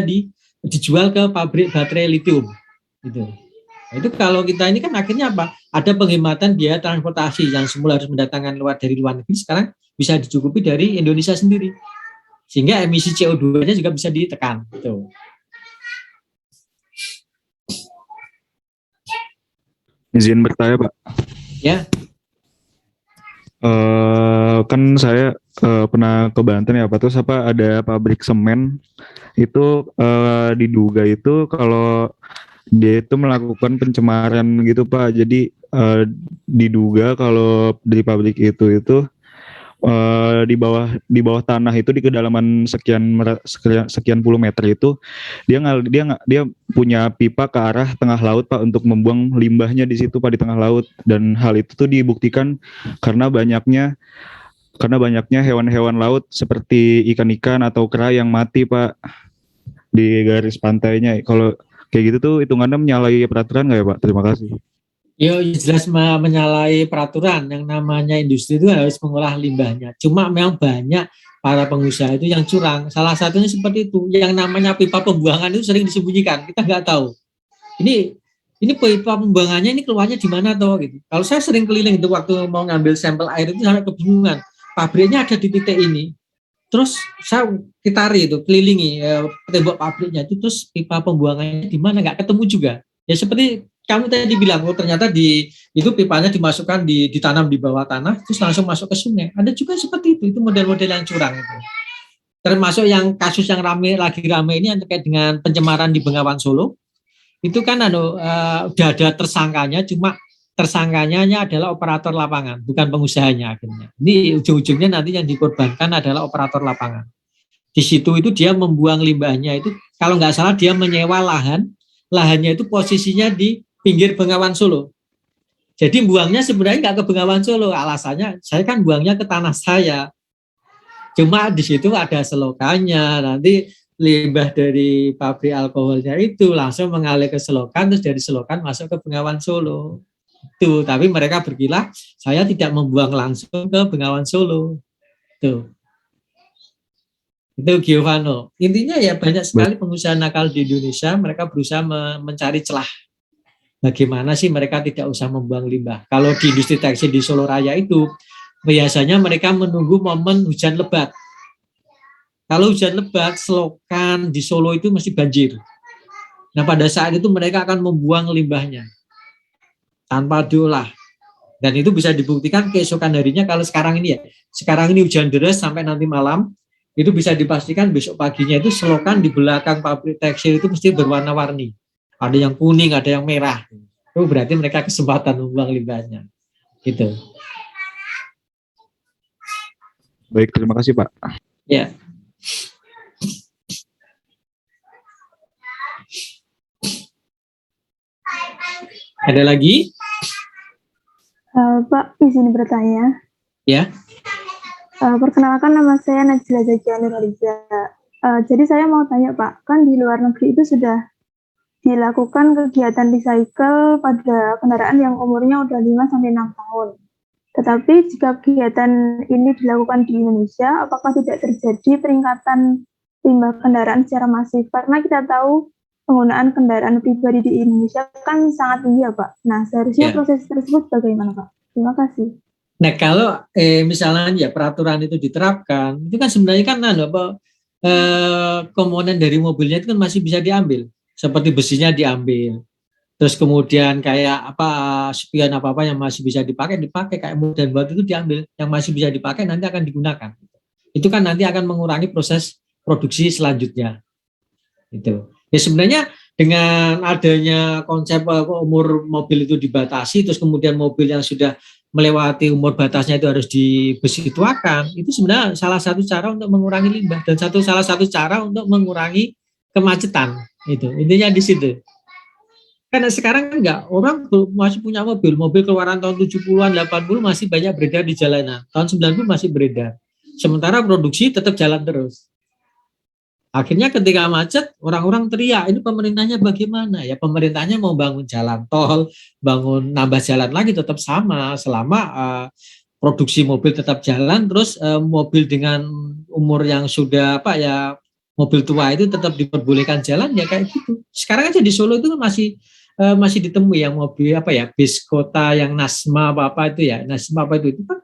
Speaker 1: dijual ke pabrik baterai lithium. Gitu. Nah, itu kalau kita ini kan akhirnya apa? Ada penghematan biaya transportasi yang semula harus mendatangkan dari luar negeri sekarang bisa dicukupi dari Indonesia sendiri. Sehingga emisi CO2-nya juga bisa ditekan. Gitu.
Speaker 8: Izin bertanya, Pak.
Speaker 1: Ya.
Speaker 8: Kan saya pernah ke Banten ya, Pak. Terus ada pabrik semen itu diduga itu kalau dia itu melakukan pencemaran gitu, Pak. Jadi diduga kalau di pabrik itu di bawah tanah itu di kedalaman sekian puluh meter itu dia punya pipa ke arah tengah laut, Pak, untuk membuang limbahnya di situ, Pak, di tengah laut. Dan hal itu tuh dibuktikan karena banyaknya hewan-hewan laut seperti ikan-ikan atau kera yang mati, Pak, di garis pantainya. Kalau kayak gitu tuh hitungannya menyalahi peraturan nggak ya, Pak? Terima kasih.
Speaker 1: Ya jelas menyalahi peraturan. Yang namanya industri itu harus mengolah limbahnya. Cuma memang banyak para pengusaha itu yang curang. Salah satunya seperti itu. Yang namanya pipa pembuangan itu sering disembunyikan. Kita nggak tahu. Ini pipa pembuangannya ini keluarnya di mana toh gitu. Kalau saya sering keliling itu waktu mau ngambil sampel air itu sampai kebingungan. Pabriknya ada di titik ini. Terus kita kelilingi tembok pabriknya itu, terus pipa pembuangannya di mana nggak ketemu juga. Ya seperti kamu tadi bilang, ternyata itu pipanya dimasukkan ditanam di bawah tanah, terus langsung masuk ke sungai. Ada juga seperti itu model-model yang curang itu. Termasuk yang kasus yang lagi rame ini yang terkait dengan pencemaran di Bengawan Solo. Itu kan udah ada tersangkanya, cuma tersangkanya adalah operator lapangan, bukan pengusahanya akhirnya. Ini ujung-ujungnya nanti yang dikorbankan adalah operator lapangan. Di situ itu dia membuang limbahnya itu, kalau nggak salah dia menyewa lahannya itu posisinya di pinggir Bengawan Solo. Jadi buangnya sebenarnya nggak ke Bengawan Solo, alasannya saya kan buangnya ke tanah saya. Cuma di situ ada selokannya, nanti limbah dari pabrik alkoholnya itu langsung mengalir ke selokan, terus dari selokan masuk ke Bengawan Solo. Tuh, tapi mereka berkilah, saya tidak membuang langsung ke Bengawan Solo. Tuh. Itu Giovanno. Intinya ya banyak sekali pengusaha nakal di Indonesia, mereka berusaha mencari celah. Bagaimana sih mereka tidak usah membuang limbah. Kalau di industri tekstil di Solo Raya itu, biasanya mereka menunggu momen hujan lebat. Kalau hujan lebat, selokan di Solo itu mesti banjir. Nah pada saat itu mereka akan membuang limbahnya tanpa diolah. Dan itu bisa dibuktikan keesokan harinya kalau sekarang ini ya. Sekarang ini hujan deras sampai nanti malam, itu bisa dipastikan besok paginya itu selokan di belakang pabrik tekstil itu mesti berwarna-warni. Ada yang kuning, ada yang merah. Itu berarti mereka kesempatan membuang limbahnya. Gitu.
Speaker 8: Baik, terima kasih Pak.
Speaker 1: Ya. Ada lagi?
Speaker 6: Pak, izin bertanya.
Speaker 1: Ya.
Speaker 6: Perkenalkan, nama saya Najla Zakia Nurhaliza. Jadi saya mau tanya Pak, kan di luar negeri itu sudah dilakukan kegiatan recycle pada kendaraan yang umurnya udah 5-6 tahun. Tetapi jika kegiatan ini dilakukan di Indonesia, apakah tidak terjadi peningkatan limbah kendaraan secara masif? Karena kita tahu penggunaan kendaraan pribadi di Indonesia kan sangat tinggi ya Pak. Nah, seharusnya proses tersebut bagaimana Pak? Terima kasih.
Speaker 1: Nah kalau misalnya ya peraturan itu diterapkan, itu kan sebenarnya kan komponen dari mobilnya itu kan masih bisa diambil, seperti besinya diambil, terus kemudian kayak spion apa yang masih bisa dipakai kayak mudah dan batu itu diambil, yang masih bisa dipakai nanti akan digunakan. Itu kan nanti akan mengurangi proses produksi selanjutnya. Itu. Ya sebenarnya dengan adanya konsep umur mobil itu dibatasi, terus kemudian mobil yang sudah melewati umur batasnya itu harus dibesituakan, itu sebenarnya salah satu cara untuk mengurangi limbah dan salah satu cara untuk mengurangi kemacetan. Itu intinya di situ. Karena sekarang kan enggak, orang masih punya mobil keluaran tahun 70-an, 80 masih banyak beredar di jalanan, tahun 90 masih beredar. Sementara produksi tetap jalan terus. Akhirnya ketika macet, orang-orang teriak, ini pemerintahnya bagaimana? Ya pemerintahnya mau bangun jalan tol, bangun nambah jalan lagi tetap sama selama produksi mobil tetap jalan, terus mobil dengan umur yang sudah mobil tua itu tetap diperbolehkan jalan ya kayak gitu. Sekarang aja di Solo itu masih ditemui yang mobil bis kota yang Nasma Nasma itu kan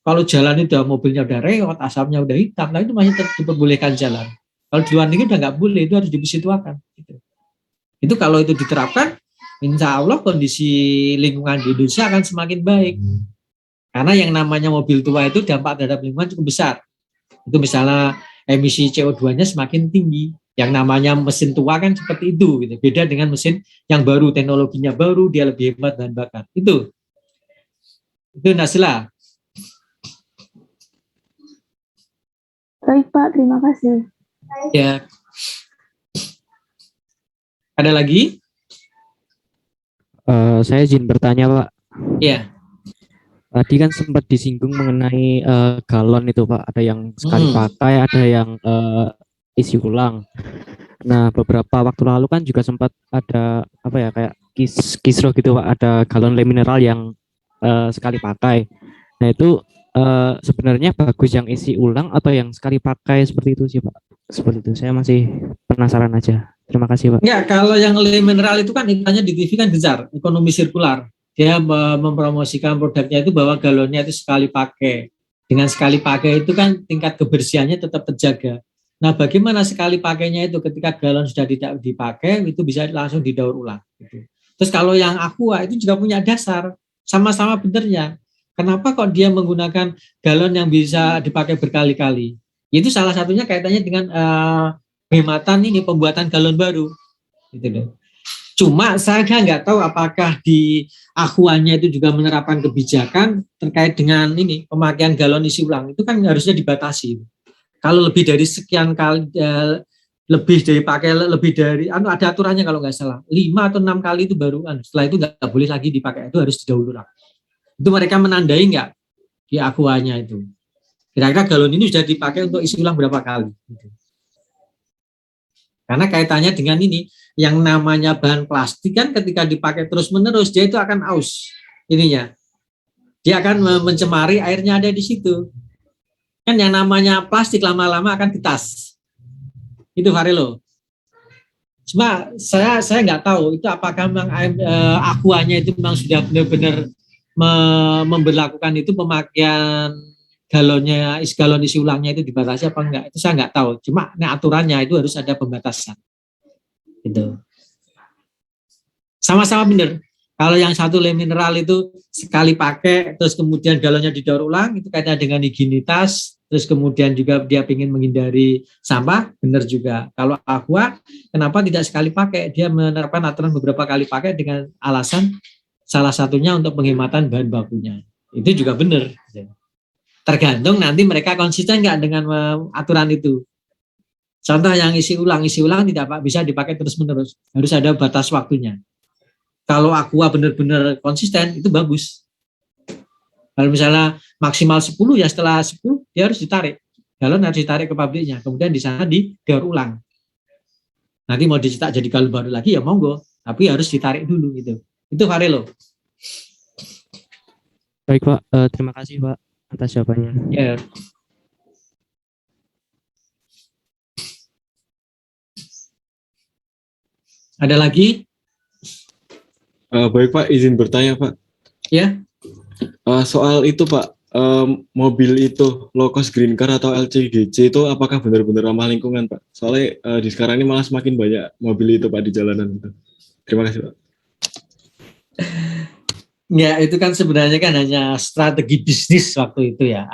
Speaker 1: kalau jalan itu mobilnya udah reot, asapnya udah hitam, nah itu masih diperbolehkan jalan. Kalau di luar negeri udah nggak boleh, itu harus disituakan. Gitu. Itu kalau itu diterapkan, insya Allah kondisi lingkungan di Indonesia akan semakin baik. Karena yang namanya mobil tua itu dampak terhadap lingkungan cukup besar. Itu misalnya emisi CO2-nya semakin tinggi. Yang namanya mesin tua kan seperti itu. Gitu. Beda dengan mesin yang baru, teknologinya baru, dia lebih hemat bahan bakar. Itu Nasila.
Speaker 6: Baik Pak, terima kasih.
Speaker 1: Ya. Ada lagi?
Speaker 9: Saya izin bertanya Pak.
Speaker 1: Ya.
Speaker 9: Tadi kan sempat disinggung mengenai galon itu Pak. Ada yang sekali pakai, ada yang isi ulang. Nah beberapa waktu lalu kan juga sempat ada kayak kisruh gitu Pak. Ada galon le mineral yang sekali pakai. Nah itu sebenarnya bagus yang isi ulang atau yang sekali pakai seperti itu sih Pak? Seperti itu, saya masih penasaran aja. Terima kasih Pak.
Speaker 1: Ya, kalau yang le mineral itu kan iklannya di TV kan gencar, ekonomi sirkular. Dia mempromosikan produknya itu bahwa galonnya itu sekali pakai. Dengan sekali pakai itu kan tingkat kebersihannya tetap terjaga. Nah, bagaimana sekali pakainya itu ketika galon sudah tidak dipakai itu bisa langsung didaur ulang. Gitu. Terus kalau yang aqua itu juga punya dasar, sama-sama benernya. Kenapa kok dia menggunakan galon yang bisa dipakai berkali-kali? Itu salah satunya kaitannya dengan penghematan pembuatan galon baru. Gitu loh. Cuma saya nggak tahu apakah di aquanya itu juga menerapkan kebijakan terkait dengan pemakaian galon isi ulang. Itu kan harusnya dibatasi. Kalau lebih dari sekian kali lebih dari ada aturannya kalau nggak salah 5 atau 6 kali itu baru setelah itu nggak boleh lagi dipakai, itu harus didahulu ulang. Itu mereka menandai nggak di akuanya itu kira-kira galon ini sudah dipakai untuk isi ulang berapa kali gitu. Karena kaitannya dengan ini yang namanya bahan plastik kan ketika dipakai terus menerus dia itu akan aus ininya, dia akan mencemari airnya ada di situ kan, yang namanya plastik lama-lama akan ditas itu Varelo. Cuma saya nggak tahu itu apakah memang akuanya itu memang sudah benar-benar memberlakukan itu pemakaian galonnya galon isi ulangnya itu dibatasi apa enggak, itu saya nggak tahu. Cuma aturannya itu harus ada pembatasan itu. Sama-sama benar. Kalau yang satu le mineral itu sekali pakai terus kemudian galonnya didaur ulang itu kaitannya dengan higienitas, terus kemudian juga dia ingin menghindari sampah, benar juga. Kalau aqua kenapa tidak sekali pakai, dia menerapkan aturan beberapa kali pakai dengan alasan salah satunya untuk penghematan bahan bakunya, itu juga benar. Tergantung nanti mereka konsisten nggak dengan aturan itu. Contoh yang isi ulang tidak bisa dipakai terus-menerus, harus ada batas waktunya. Kalau aqua benar-benar konsisten, itu bagus. Kalau misalnya maksimal 10, ya setelah 10, dia harus ditarik. Galon harus ditarik ke pabriknya, kemudian di sana didaur ulang. Nanti mau dicetak jadi galon baru lagi, ya monggo. Tapi harus ditarik dulu gitu. Itu Varelo.
Speaker 9: Baik Pak, terima kasih Pak atas jawabannya.
Speaker 1: Ya. Ada lagi?
Speaker 3: Baik Pak, izin bertanya Pak.
Speaker 1: Ya.
Speaker 3: Soal itu Pak, mobil itu low cost green car atau LCGC itu apakah benar-benar ramah lingkungan Pak? Soalnya di sekarang ini malah semakin banyak mobil itu Pak di jalanan itu. Terima kasih Pak.
Speaker 1: Ya itu kan sebenarnya kan hanya strategi bisnis waktu itu ya.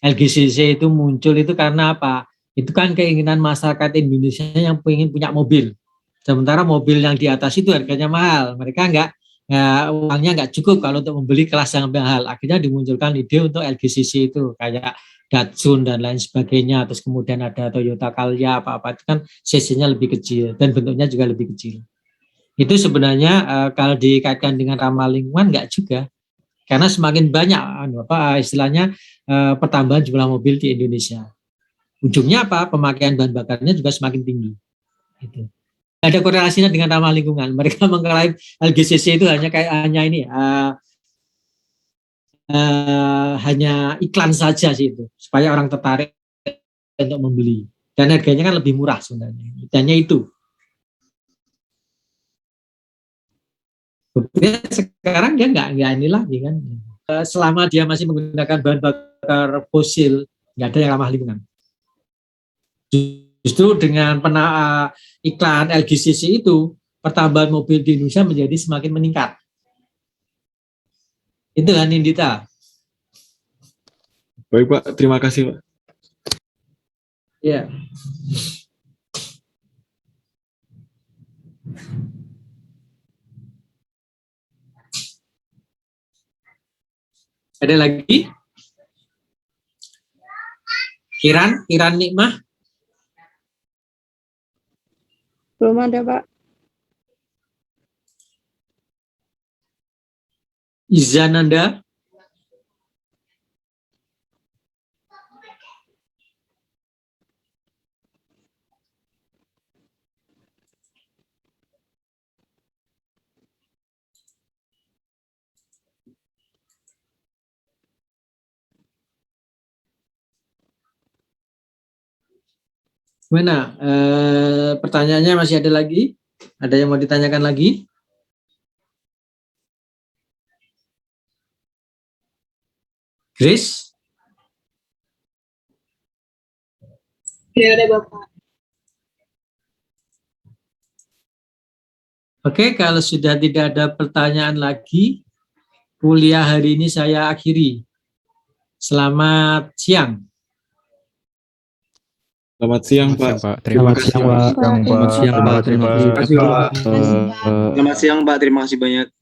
Speaker 1: LGCC itu muncul itu karena apa? Itu kan keinginan masyarakat Indonesia yang pengen punya mobil. Sementara mobil yang di atas itu harganya mahal. Mereka uangnya nggak cukup kalau untuk membeli kelas yang mahal. Akhirnya dimunculkan ide untuk LGCC itu kayak Datsun dan lain sebagainya. Terus kemudian ada Toyota Calya apa-apa itu kan cc-nya lebih kecil dan bentuknya juga lebih kecil. Itu sebenarnya kalau dikaitkan dengan ramah lingkungan nggak juga, karena semakin banyak istilahnya pertambahan jumlah mobil di Indonesia. Ujungnya apa? Pemakaian bahan bakarnya juga semakin tinggi. Gitu. Ada korelasinya dengan ramah lingkungan. Mereka mengklaim LGCC itu hanya iklan saja sih itu, supaya orang tertarik untuk membeli. Dan harganya kan lebih murah sebenarnya. Hanya itu. Sekarang dia nggak ini lagi kan, selama dia masih menggunakan bahan bakar fosil nggak ada yang ramah lingkungan. Justru dengan iklan LGCC itu pertambahan mobil di Indonesia menjadi semakin meningkat. Itu kan Nindita.
Speaker 3: Baik Pak, terima kasih Pak.
Speaker 1: Ya. Ada lagi? Kiran Nikmah?
Speaker 6: Belum ada, Pak.
Speaker 1: Izananda? Gimana? Pertanyaannya masih ada lagi? Ada yang mau ditanyakan lagi? Grace?
Speaker 6: Tidak ada, Bapak.
Speaker 1: Oke, kalau sudah tidak ada pertanyaan lagi, kuliah hari ini saya akhiri. Selamat siang.
Speaker 3: Selamat siang Pak.
Speaker 2: Terima kasih Pak.
Speaker 9: Selamat siang Pak.
Speaker 4: Selamat siang Pak. Terima kasih.
Speaker 5: Selamat siang Pak, terima kasih banyak.